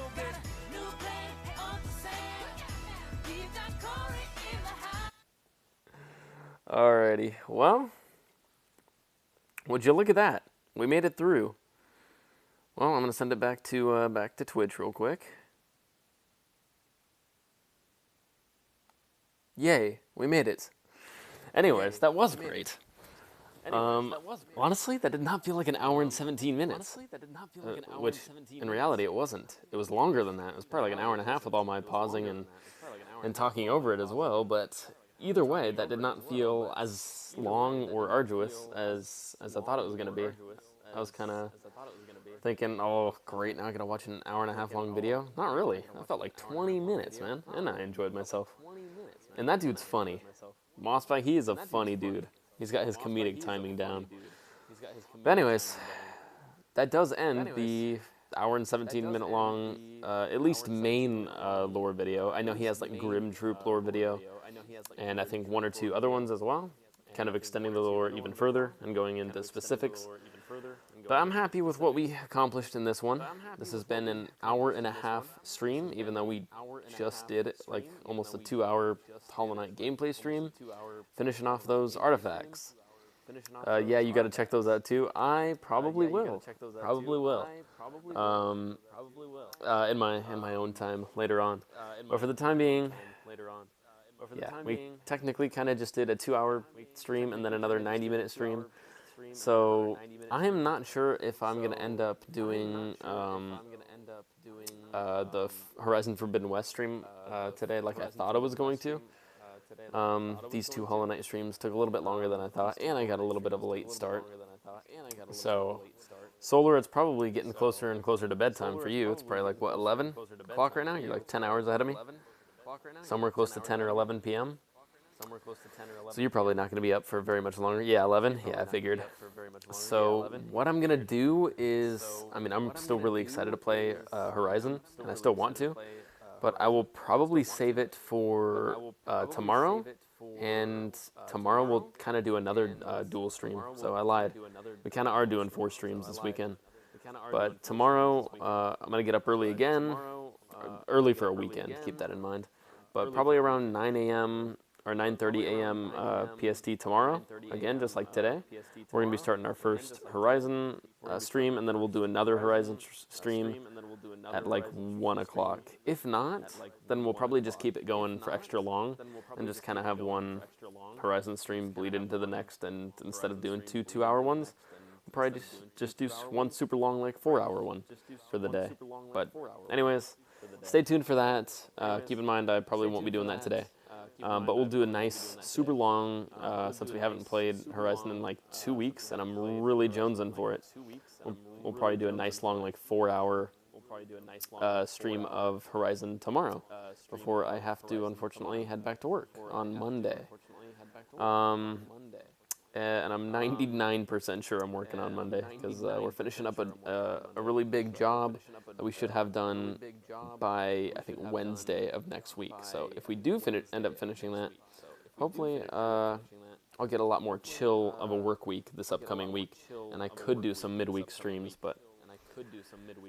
Alrighty, well, would you look at that? We made it through. Well, I'm gonna send it back to Twitch real quick. Yay, we made it. Anyways, that was great. Honestly, that did not feel like an hour and 17 minutes. Which, in reality, it wasn't. It was longer than that. It was probably like an hour and a half with all my pausing and talking over it as well, but either way, that did not feel as long or arduous as I thought it was going to be. I was kind of thinking, oh, great, now I got to watch an hour and a half long video. Not really. That felt like 20 minutes, man, and I enjoyed myself. And that dude's funny. Mossbag, he is a funny dude. He's got his comedic timing down. But anyways, that does end the hour and 17 minute long, at least main lore video. I know he has like Grim Troop lore video, and I think 1 or 2 other ones as well, kind of extending the lore even further and going into specifics. But I'm happy with what we accomplished in this one. This has been an hour and a half stream, even though we just did like almost a 2-hour Hollow Knight gameplay stream, finishing off those artifacts. Yeah, you got to check those out too. I probably will. In my own time later on. But for the time being, yeah, we technically kind of just did a 2-hour stream and then another 90-minute stream. So I am not sure if I'm going to end up doing the Horizon Forbidden West stream today like I thought I was going to. These 2 Hollow Knight streams took a little bit longer than I thought, and I got a little bit of a late start. So, Solar, it's probably getting closer and closer to bedtime for you. It's probably like, what, 11 o'clock right now? You're like 10 hours ahead of me? Somewhere close to 10 or 11 p.m.? So you're probably not going to be up for very much longer. Yeah, 11? Yeah, I figured. So what I'm going to do is, I mean, I'm still really excited to play Horizon, and I still want to, but I will probably save it for tomorrow, and tomorrow we'll kind of do another dual stream. So I lied. We kind of are doing 4 streams this weekend. But tomorrow, I'm going to get up early again, early for a weekend, keep that in mind. But probably around 9 a.m., or 9:30 a.m. PST tomorrow, again, just like today. We're going to be starting our first Horizon stream, and then we'll do another Horizon stream at like 1 o'clock. If not, then we'll probably just keep it going for extra long, and just kind of have one Horizon stream bleed into the next, and instead of doing 2 2-hour ones, we'll probably just do one super long, like 4-hour one for the day. But anyways, stay tuned for that. Keep in mind, I probably won't be doing that today. But we'll do a nice, super long, since we haven't played Horizon in like 2 weeks, and I'm really jonesing for it. We'll probably do a nice long, like 4-hour stream of Horizon tomorrow, before I have to, unfortunately, head back to work on Monday. And I'm 99% sure I'm working on Monday, because we're finishing up a really big job that we should have done by, I think, Wednesday of next week. So if we do end up finishing that, hopefully I'll get a lot more chill of a work week this upcoming week, and I could do some midweek streams, but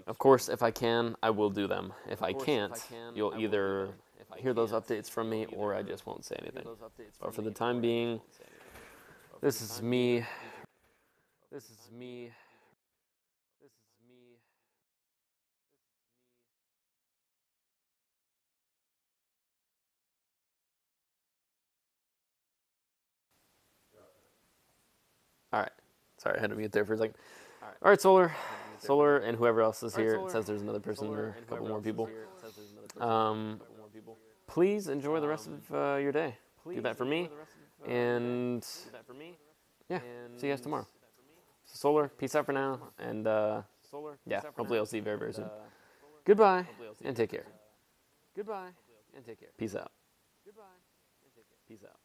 of course, if I can, I will do them. If I can't, you'll either hear those updates from me, or I just won't say anything. But for the time being, this is me. Sorry, I had to mute there for a second. All right, Solar, and whoever else is here. It says there's another person or a couple more people. Please enjoy the rest of your day. Do that for me, and yeah, see you guys tomorrow. So Solar, peace out for now, and yeah, hopefully I'll see you very, very soon. Goodbye, and take care. Peace out. Peace out.